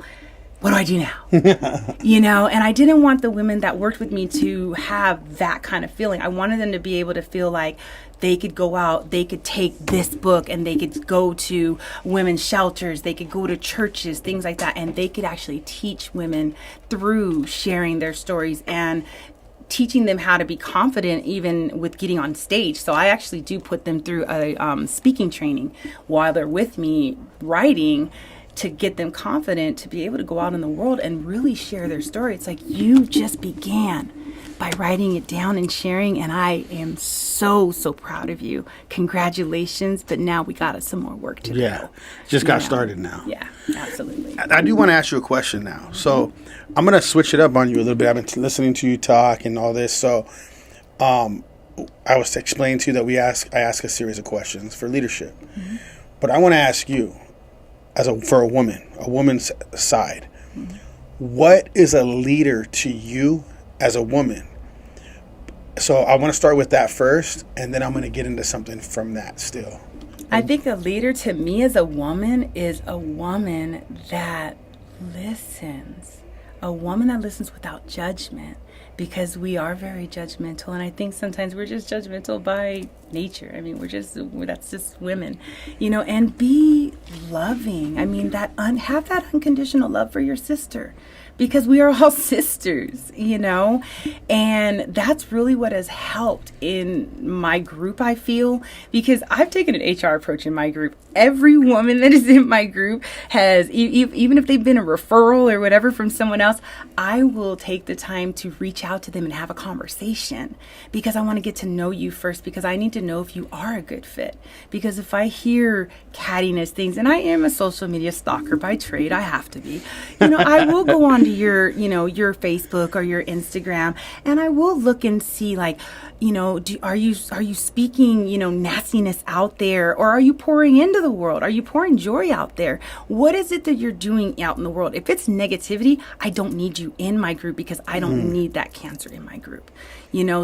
What do I do now? You know, and I didn't want the women that worked with me to have that kind of feeling. I wanted them to be able to feel like they could go out, they could take this book and they could go to women's shelters, they could go to churches, things like that, and they could actually teach women through sharing their stories and teaching them how to be confident even with getting on stage. So I actually do put them through a speaking training while they're with me writing, to get them confident to be able to go out in the world and really share their story. It's like, you just began by writing it down and sharing, and I am so proud of you. Congratulations, but now we got some more work to do. Yeah, just got started now. Yeah, absolutely. I do want to ask you a question now. So I'm going to switch it up on you a little bit. I've been listening to you talk and all this. So I was to explain to you that I ask a series of questions for leadership. But I want to ask you, for a woman's side, what is a leader to you as a woman? So I want to start with that first, and then I'm going to get into something from that still. I think a leader to me as a woman is a woman that listens. A woman that listens without judgment, because we are very judgmental, and I think sometimes we're just judgmental by nature. I mean, that's just women, you know. And be loving. I mean, have that unconditional love for your sister, because we are all sisters, you know. And that's really what has helped in my group, I feel, because I've taken an HR approach in my group. Every woman that is in my group has, even if they've been a referral or whatever from someone else, I will take the time to reach out to them and have a conversation, because I want to get to know you first, because I need to know if you are a good fit. Because if I hear cattiness things, and I am a social media stalker by trade, I have to be, I will go onto your, your Facebook or your Instagram, and I will look and see, like, are you speaking, nastiness out there, or are you pouring into the world? Are you pouring joy out there? What is it that you're doing out in the world? If it's negativity, I don't need you in my group, because I don't need that cancer in my group.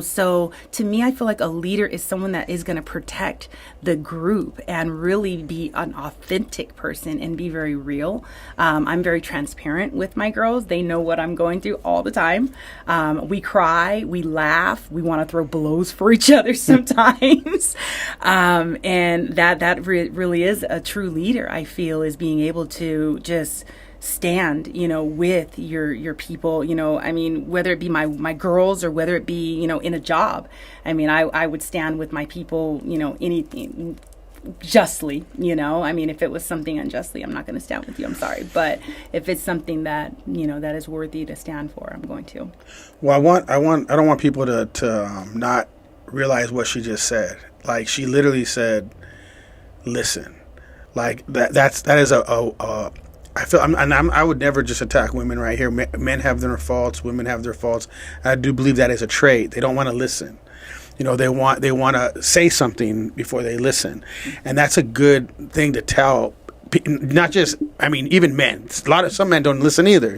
So to me, I feel like a leader is someone that is going to protect the group and really be an authentic person and be very real. I'm very transparent with my girls. They know what I'm going through all the time. We cry, we laugh, we want to throw blows for each other sometimes. And that really is a true leader, I feel, is being able to just stand, with your people, whether it be my girls or whether it be, in a job. I would stand with my people, anything justly, if it was something unjustly, I'm not going to stand with you. I'm sorry. But if it's something that, that is worthy to stand for, I'm going to. Well, I don't want people to not realize what she just said. Like, she literally said, listen, like that is I feel, I would never just attack women right here. Men have their faults, women have their faults. I do believe that is a trait. They don't want to listen. They want to say something before they listen, and that's a good thing to tell. Not just, even men. Some men don't listen either,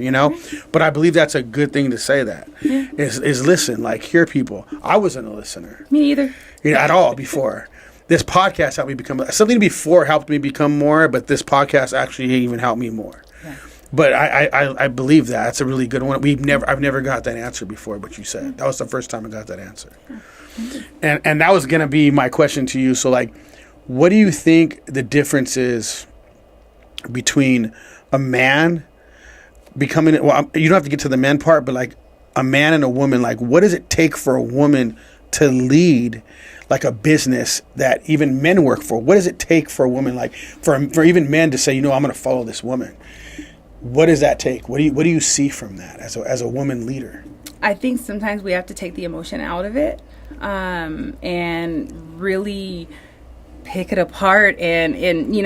But I believe that's a good thing to say. That is listen, like, hear people. I wasn't a listener. Me either. At all before. This podcast helped me become something before helped me become more, but this podcast actually even helped me more. Yeah. But I believe that. It's a really good one. I've never got that answer before, but you said that was the first time I got that answer. And that was gonna be my question to you. So, like, what do you think the difference is between a man becoming, well, you don't have to get to the men part, but like a man and a woman, like, what does it take for a woman to lead like a business that even men work for? What does it take for a woman, like for even men to say, I'm going to follow this woman? What does that take? What do you see from that as a woman leader? I think sometimes we have to take the emotion out of it, and really pick it apart, and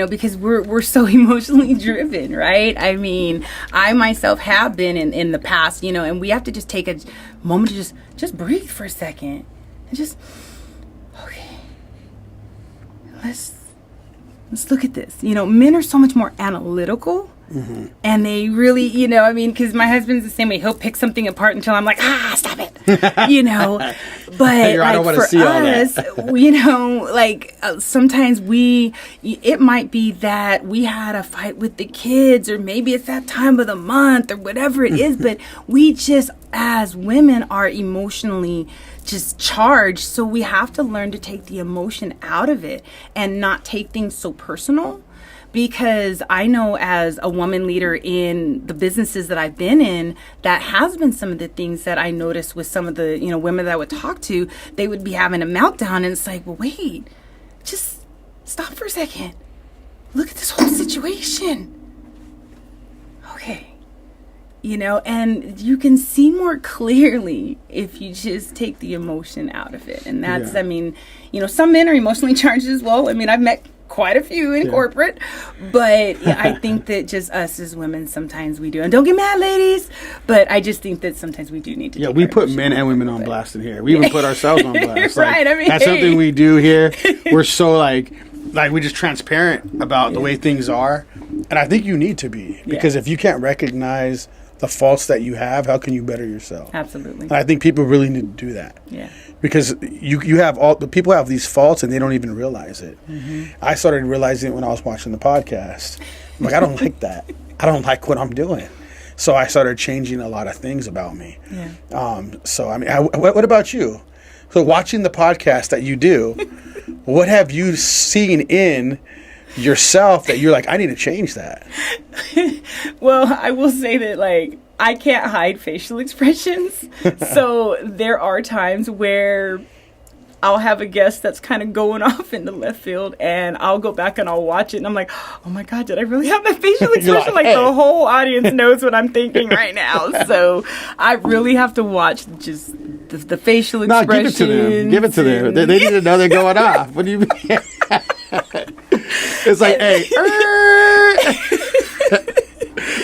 because we're so emotionally driven, right? I myself have been in the past, and we have to just take a moment to just breathe for a second and just, okay, let's look at this. Men are so much more analytical. Mm-hmm. And they really, because my husband's the same way. He'll pick something apart until I'm like, stop it, But I don't want to see all that. Sometimes it might be that we had a fight with the kids, or maybe it's that time of the month or whatever it is. But we just, as women, are emotionally just charged. So we have to learn to take the emotion out of it and not take things so personal. Because I know, as a woman leader in the businesses that I've been in, that has been some of the things that I noticed with some of the, women that I would talk to. They would be having a meltdown, and it's like, well, wait, just stop for a second. Look at this whole situation. Okay. And you can see more clearly if you just take the emotion out of it. And that's, some men are emotionally charged as well. I've met quite a few in corporate, but I think that just us as women, sometimes we do. And don't get mad, ladies, but I just think that sometimes we do need to. Yeah, we put men and women on blast in here. We even put ourselves on blast. Right. That's something we do here. We're so like we're just transparent about the way things are. And I think you need to be, because if you can't recognize the faults that you have, how can you better yourself? Absolutely. And I think people really need to do that. Yeah. Because you have the people have these faults and they don't even realize it. Mm-hmm. I started realizing it when I was watching the podcast. I'm like, I don't like that. I don't like what I'm doing. So I started changing a lot of things about me. Yeah. What about you? So watching the podcast that you do, what have you seen in yourself that you're like, I need to change that? Well, I will say that, I can't hide facial expressions. So there are times where I'll have a guest that's kind of going off in the left field, and I'll go back and I'll watch it, and I'm like, oh my God, did I really have that facial expression? Like, the whole audience knows what I'm thinking right now. So I really have to watch just the facial expressions. Give it to them. They need to know they're going off. What do you mean? It's like, hey.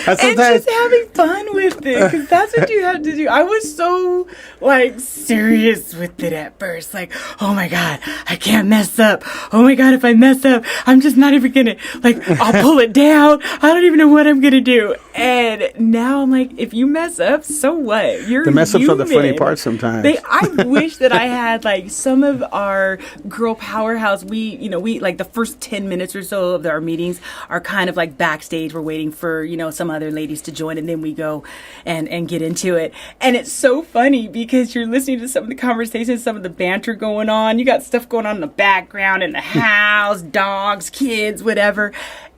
And just having fun with it, because that's what you have to do. I was so, like, serious with it at first. Like, oh my God, I can't mess up. Oh my God, if I mess up, I'm just not even gonna, like, I'll pull it down. I don't even know what I'm gonna do. And now I'm like, if you mess up, so what? You're the mess ups human. are the funny part sometimes. I wish that I had, like, some of our girl powerhouse. We like the first 10 minutes or so of our meetings are kind of like backstage. We're waiting for, some other ladies to join, and then we go and get into it. And it's so funny because you're listening to some of the conversations, some of the banter going on. You got stuff going on in the background, in the house, dogs, kids, whatever.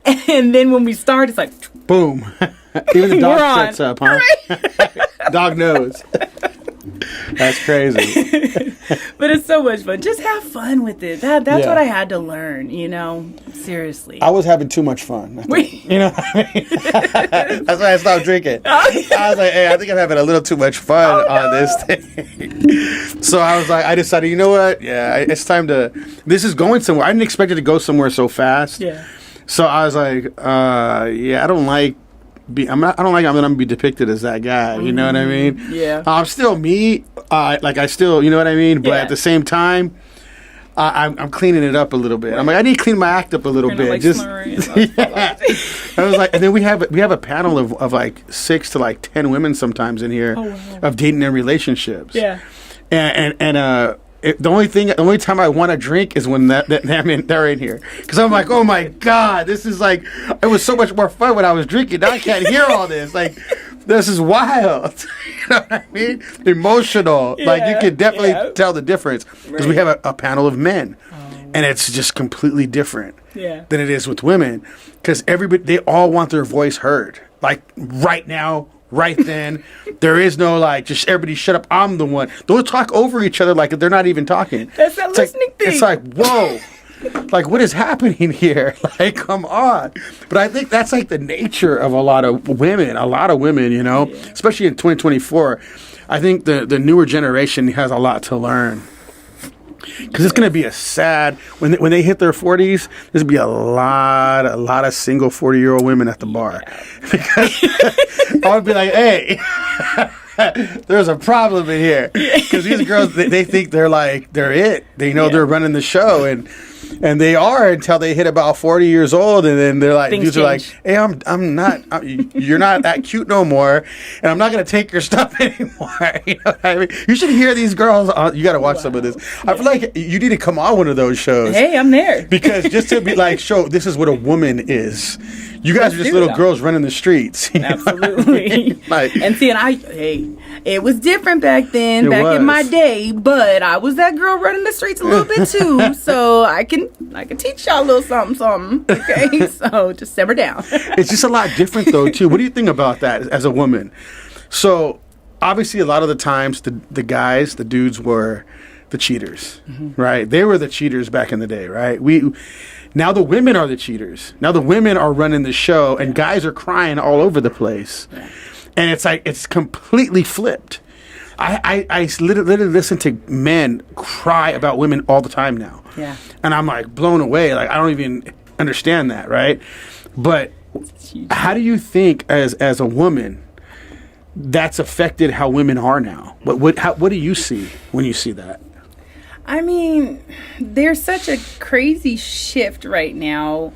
And then when we start, it's like, boom. Even the dog sets up, huh? Right? Dog knows. That's crazy. But it's so much fun. Just have fun with it. That's what I had to learn, seriously. I was having too much fun. You know what I mean? That's why I stopped drinking. I was like, hey, I think I'm having a little too much fun on this thing. So I was like, I decided, you know what? Yeah, it's time to, this is going somewhere. I didn't expect it to go somewhere so fast. Yeah. So I was like, I don't like, I'm gonna be depicted as that guy. You know what I mean? Yeah. I'm still me. I still, you know what I mean? But at the same time, I'm cleaning it up a little bit. I'm like, I need to clean my act up a little bit. Like just yeah. I was like, and then we have a panel of like 6 to like 10 women sometimes in here of dating and relationships. Yeah. And the only time I want to drink is when they're in here, because I'm like, oh my God, this is like, it was so much more fun when I was drinking. Now I can't hear all this. Like, this is wild. You know what I mean? Emotional. Yeah, like, you can definitely tell the difference, because we have a panel of men, and it's just completely different than it is with women, because they all want their voice heard. Like, right now. Right then, there is no like, just everybody shut up, I'm the one. They'll talk over each other like they're not even talking. That's that listening thing. It's like, whoa, like, what is happening here? Like, come on. But I think that's like the nature of a lot of women, especially in 2024. I think the newer generation has a lot to learn. Because it's going to be a sad, when they hit their 40s, there's going to be a lot of single 40-year-old women at the bar. Because I would be like, hey, there's a problem in here. Because these girls, they think they're it. They know they're running the show, and they are until they hit about 40 years old, and then they're like, dudes are like, hey, you're not that cute no more, and I'm not going to take your stuff anymore. You know what I mean? You should hear these girls. You got to watch some of this. I feel like you need to come on one of those shows. Hey, I'm there. Because just to be like, show this is what a woman is. You guys are just little girls running the streets. Absolutely. I mean? Like, and see, it was different back then, in my day, but I was that girl running the streets a little bit too, so I can teach y'all a little something, okay? So just simmer down. It's just a lot different though too. What do you think about that as a woman? So obviously a lot of the times the dudes were the cheaters, right? They were the cheaters back in the day, right? Now the women are the cheaters. Now the women are running the show, and guys are crying all over the place. Yeah. And it's like, it's completely flipped. I literally listen to men cry about women all the time now. Yeah. And I'm like blown away. Like, I don't even understand that, right? But how do you think as a woman that's affected how women are now? What do you see when you see that? I mean, there's such a crazy shift right now,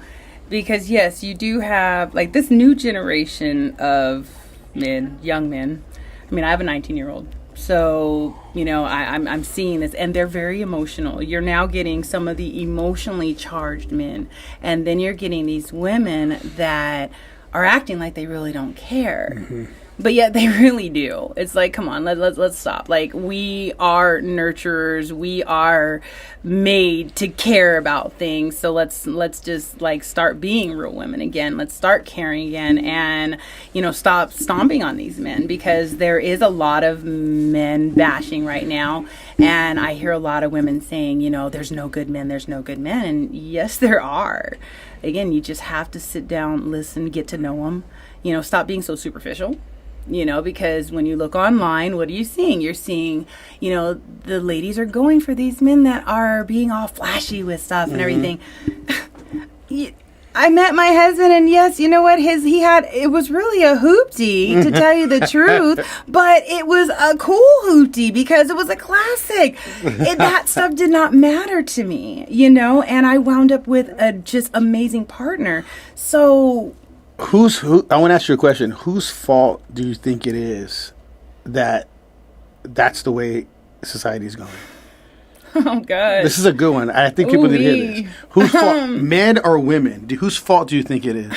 because yes, you do have like this new generation of men, young men. I mean, I have a 19-year-old, so I'm seeing this, and they're very emotional. You're now getting some of the emotionally charged men, and then you're getting these women that are acting like they really don't care. But yet they really do. It's like, come on, let's stop. Like, we are nurturers. We are made to care about things. So let's just like start being real women again. Let's start caring again, and stop stomping on these men, because there is a lot of men bashing right now. And I hear a lot of women saying, there's no good men, there's no good men. And yes, there are. Again, you just have to sit down, listen, get to know them. Stop being so superficial. Because when you look online, what are you seeing? You're seeing, the ladies are going for these men that are being all flashy with stuff and everything. I met my husband, and yes, you know what? It was really a hoopty, to tell you the truth, but it was a cool hoopty because it was a classic. That stuff did not matter to me, and I wound up with a just amazing partner. So I want to ask you a question. Whose fault do you think it is that that's the way society is going? Oh, God. This is a good one. I think people need to hear this. Whose fault? Men or women? Whose fault do you think it is?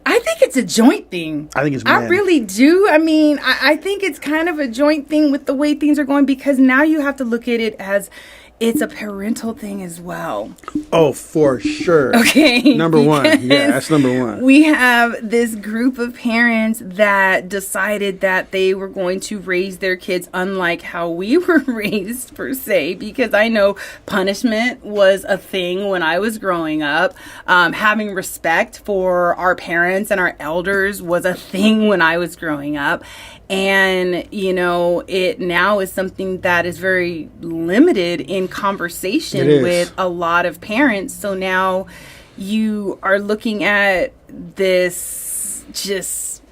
I think it's a joint thing. I think it's men. I really do. I mean, I think it's kind of a joint thing with the way things are going, because now you have to look at it as it's a parental thing as well. Oh, for sure. Okay. Number one. Yeah, that's number one. We have this group of parents that decided that they were going to raise their kids unlike how we were raised, per se, because I know punishment was a thing when I was growing up. Having respect for our parents and our elders was a thing when I was growing up. And, it now is something that is very limited in conversation with a lot of parents. So now you are looking at this just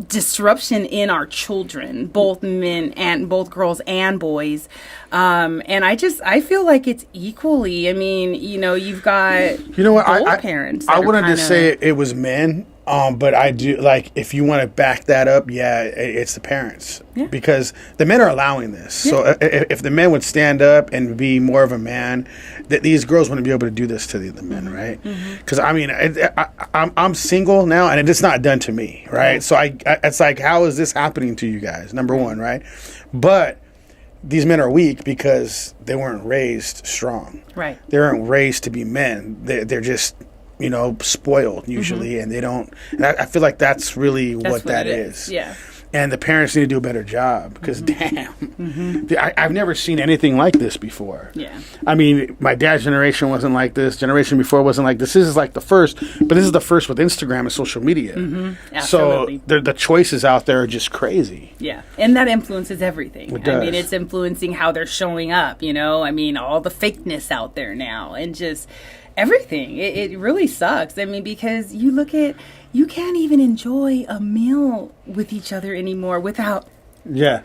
disruption in our children, both men and both girls and boys. And I feel like it's equally, you've got both parents. I wanted to say it was men. But I do, like, if you want to back that up, it's the parents. Yeah. Because the men are allowing this. Yeah. So if the men would stand up and be more of a man, that these girls wouldn't be able to do this to the men, right? Because, I'm single now, and it's not done to me, right? So it's like, how is this happening to you guys? Number one, right? But these men are weak because they weren't raised strong. Right. They weren't raised to be men. They're just spoiled usually, and they don't. And I feel like that's really what that is. Yeah. And the parents need to do a better job, because I've never seen anything like this before. Yeah. I mean, my dad's generation wasn't like this. Generation before wasn't like this. This is like the first, but this is the first with Instagram and social media. So the choices out there are just crazy. Yeah. And that influences everything. It does. It's influencing how they're showing up, all the fakeness out there now, and just everything. It really sucks. Because you can't even enjoy a meal with each other anymore without, or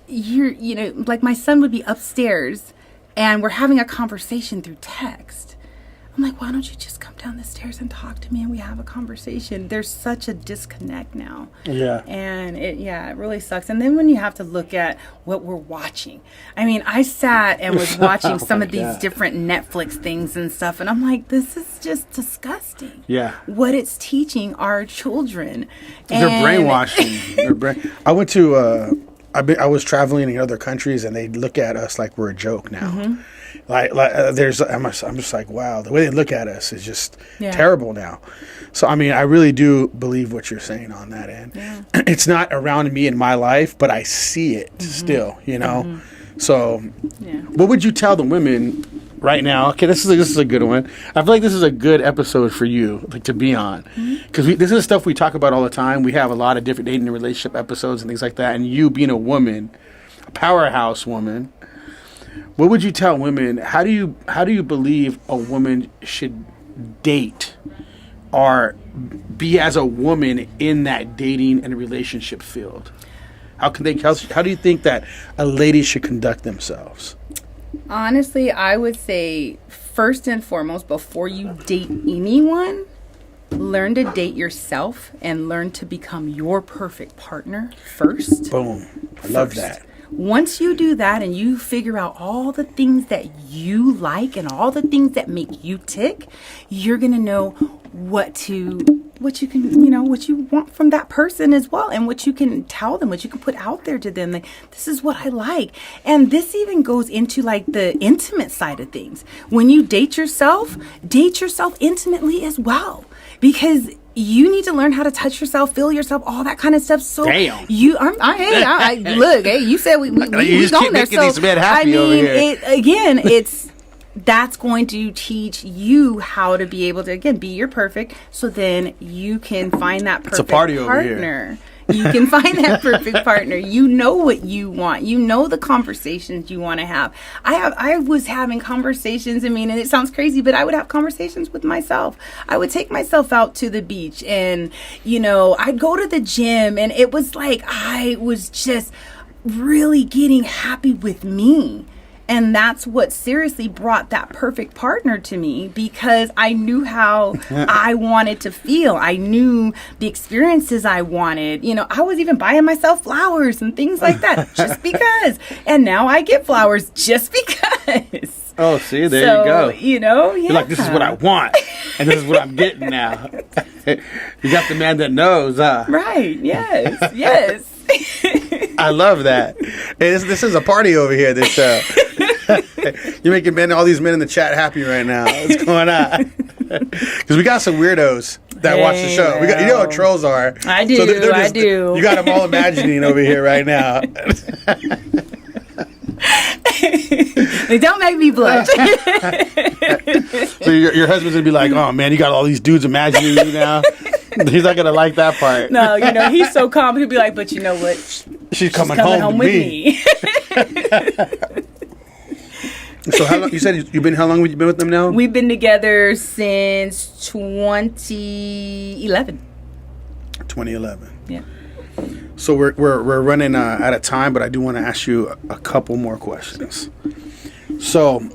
you're, like my son would be upstairs and we're having a conversation through text. I'm like, why don't you just come down the stairs and talk to me and we have a conversation? There's such a disconnect now. Yeah. And it really sucks. And then when you have to look at what we're watching. I sat and was watching some of these different Netflix things and stuff, and I'm like, this is just disgusting. Yeah. What it's teaching our children. They're brainwashing. I went to, I was traveling in other countries, and they look at us like we're a joke now. I'm just like, wow, the way they look at us is just terrible now. So, I really do believe what you're saying on that end. Yeah. It's not around me in my life, but I see it still, So, what would you tell the women right now? Okay, this is a good one. I feel like this is a good episode for you, like, to be on, because this is stuff we talk about all the time. We have a lot of different dating and relationship episodes and things like that. And you being a woman, a powerhouse woman, what would you tell women? How do you believe a woman should date or be as a woman in that dating and relationship field? How do you think that a lady should conduct themselves? Honestly, I would say first and foremost, before you date anyone, learn to date yourself and learn to become your perfect partner first. Boom. I love that. Once you do that and you figure out all the things that you like and all the things that make you tick, you're going to know what to what you want from that person as well, and what you can tell them, what you can put out there to them. Like, this is what I like. And this even goes into like the intimate side of things. When you date yourself intimately as well, because you need to learn how to touch yourself, feel yourself, all that kind of stuff. So damn, look, hey, you said we going there. So these men happy over here. That's going to teach you how to be able to, again, be your perfect, so then you can find that perfect partner. You can find that perfect partner. You know what you want. You know the conversations you want to have. I was having conversations, and it sounds crazy, but I would have conversations with myself. I would take myself out to the beach, and, I'd go to the gym, and it was like I was just really getting happy with me. And that's what seriously brought that perfect partner to me, because I knew how I wanted to feel. I knew the experiences I wanted. I was even buying myself flowers and things like that just because. And now I get flowers just because. Oh, see, there you go. Yeah. You're like, this is what I want, and this is what I'm getting now. You got the man that knows, huh? Right, yes, yes. I love that. Hey, this is a party over here, this show. You're making all these men in the chat happy right now. What's going on? Because we got some weirdos that watch the show. We got, you know what trolls are. I do, so I do. You got them all imagining over here right now. They don't make me blush. So your husband's going to be like, oh, man, you got all these dudes imagining you now. He's not going to like that part. No, he's so calm. He'll be like, but you know what? She's coming home with me. So how long, you said how long have you been with them now? We've been together since 2011. 2011. Yeah. So we're running out of time, but I do want to ask you a couple more questions. So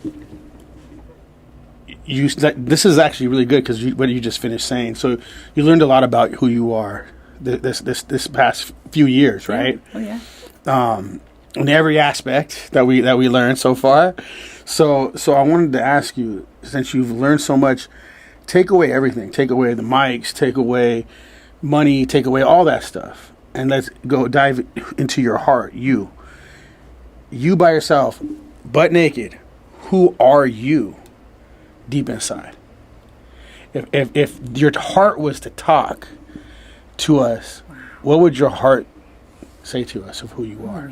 this is actually really good, because what you just finished saying. So you learned a lot about who you are this past few years, right? Yeah. Oh yeah. In every aspect that we learned so far. So I wanted to ask you, since you've learned so much, take away everything. Take away the mics, take away money, take away all that stuff. And let's go dive into your heart. You by yourself, butt naked. Who are you deep inside? If your heart was to talk to us, what would your heart say to us of who you are?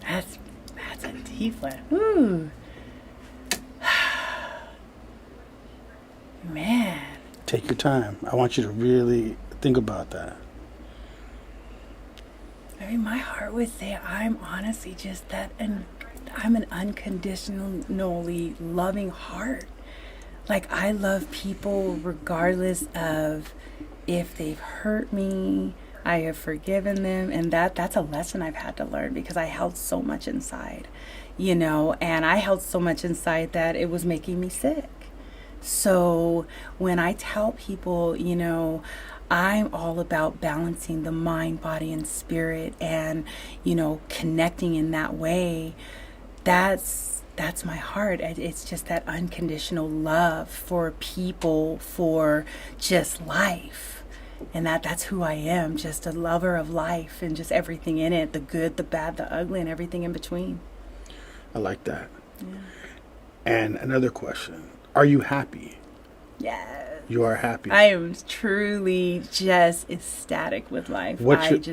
That's a deep one. Ooh. Man. Take your time. I want you to really think about that. My heart would say I'm honestly just that, and I'm an unconditionally loving heart. Like, I love people regardless of if they've hurt me. I have forgiven them, and that's a lesson I've had to learn, because I held so much inside, and I held so much inside that it was making me sick. So when I tell people, I'm all about balancing the mind, body, and spirit, and, connecting in that way, that's my heart. It's just that unconditional love for people, for just life. And that's who I am, just a lover of life and just everything in it, the good, the bad, the ugly, and everything in between. I like that. Yeah. And another question. Are you happy? Yes. You are happy. I am truly just ecstatic with life.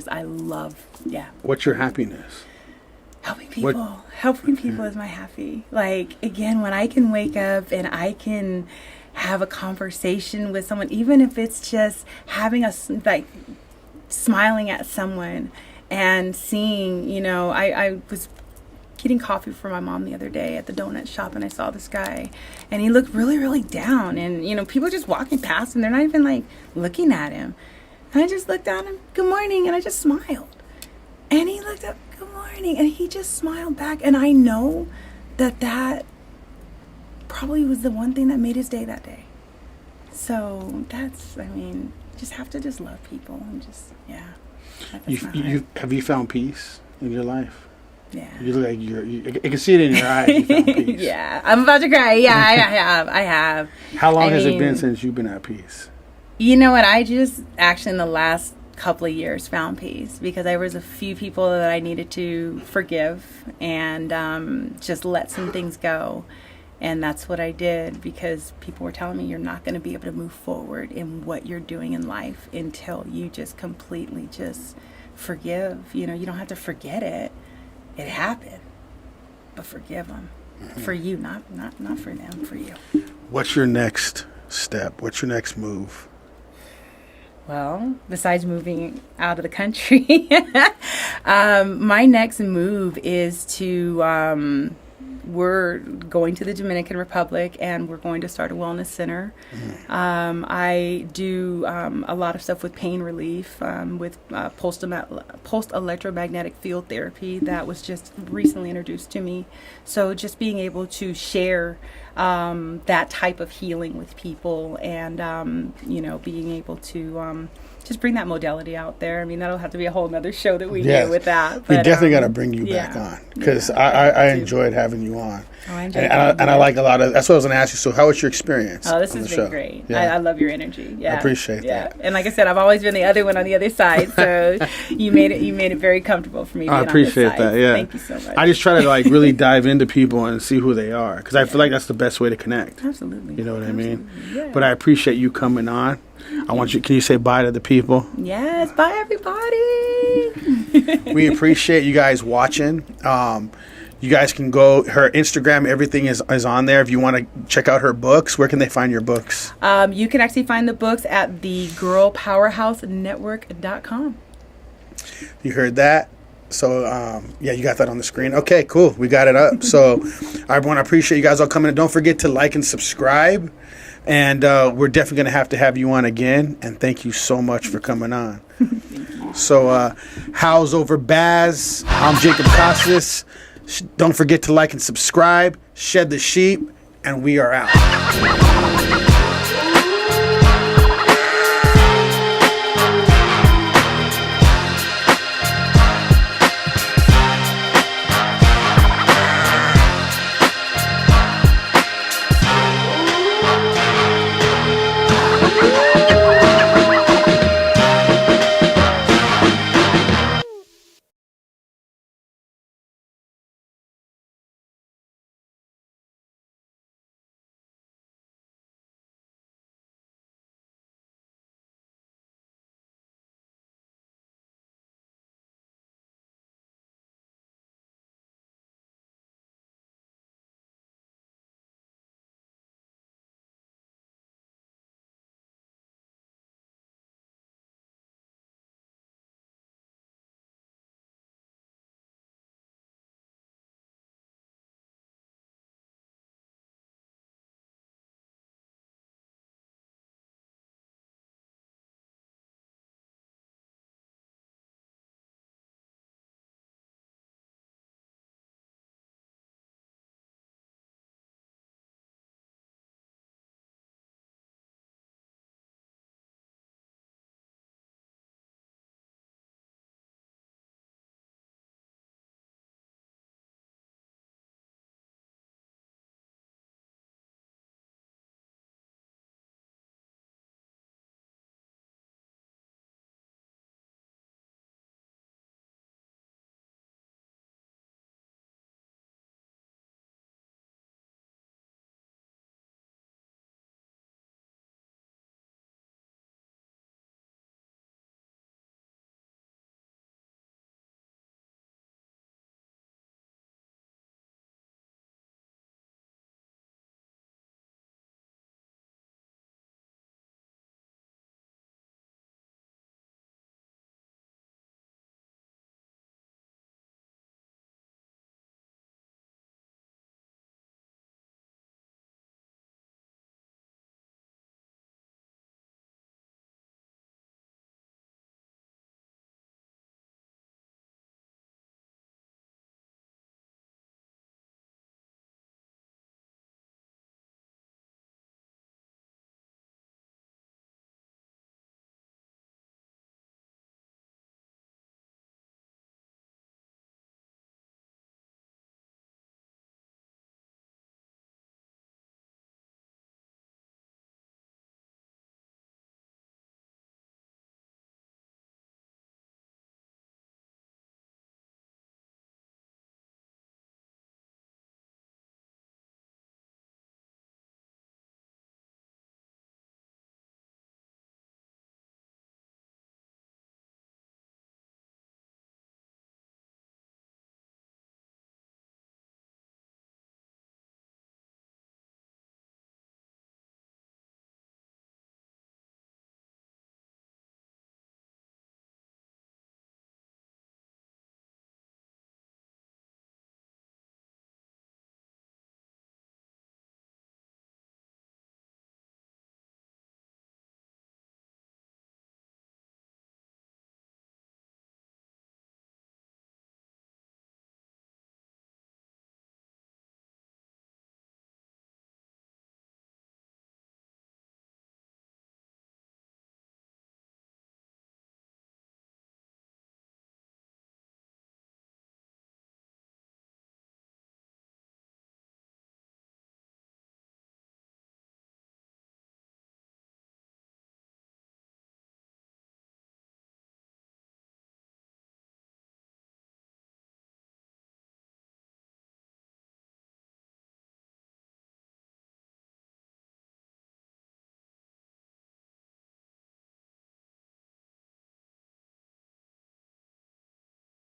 I love, yeah. What's your happiness? Helping people. Helping people is my happy. Like, again, when I can wake up and I can have a conversation with someone, even if it's just having smiling at someone and seeing, I was getting coffee for my mom the other day at the donut shop, and I saw this guy, and he looked really, really down, and, people just walking past him, they're not even looking at him. And I just looked down and, good morning, and I just smiled. And he looked up, good morning, and he just smiled back, and I know that probably was the one thing that made his day that day. So just have to just love people and just, yeah. Have you found peace in your life? Yeah. You look like I can see it in your eyes. You found peace. Yeah. I'm about to cry. Yeah, I have. How long has it been since you've been at peace? You know what? I just actually in the last couple of years found peace because there was a few people that I needed to forgive and just let some things go. And that's what I did because people were telling me you're not going to be able to move forward in what you're doing in life until you just completely just forgive. You know, you don't have to forget it. It happened. But forgive them. For you, not for them, for you. What's your next step? What's your next move? Well, besides moving out of the country, my next move is to, we're going to the Dominican Republic and we're going to start a wellness center. I do a lot of stuff with pain relief, with pulsed electromagnetic field therapy that was just recently introduced to me. So just being able to share that type of healing with people and, being able to just bring that modality out there. I mean, that'll have to be a whole nother show that we do with that. But, we definitely got to bring you back on because I enjoyed having you on. Oh, I enjoyed and I like a lot of, that's what I was going to ask you. So how was your experience? Oh, this has been great. I love your energy. Yeah. I appreciate that. And like I said, I've always been the other one on the other side. So you made it very comfortable for me. I appreciate that. Yeah. Thank you so much. I just try to really dive into people and see who they are because I feel like that's the best way to connect. Absolutely. You know what I mean? Yeah. But I appreciate you coming on. Can you say bye to the people? Yes, bye everybody. We appreciate you guys watching. You guys can go, her Instagram, everything is on there. If you want to check out her books, where can they find your books? You can actually find the books at thegirlpowerhousenetwork.com. You heard that? So, you got that on the screen. Okay, cool. We got it up. So, I want to appreciate you guys all coming in. Don't forget to like and subscribe. And we're definitely going to have you on again. And thank you so much for coming on. So, How's Over Baz. I'm Jacob Casas. Don't forget to like and subscribe. Shed the sheep. And we are out.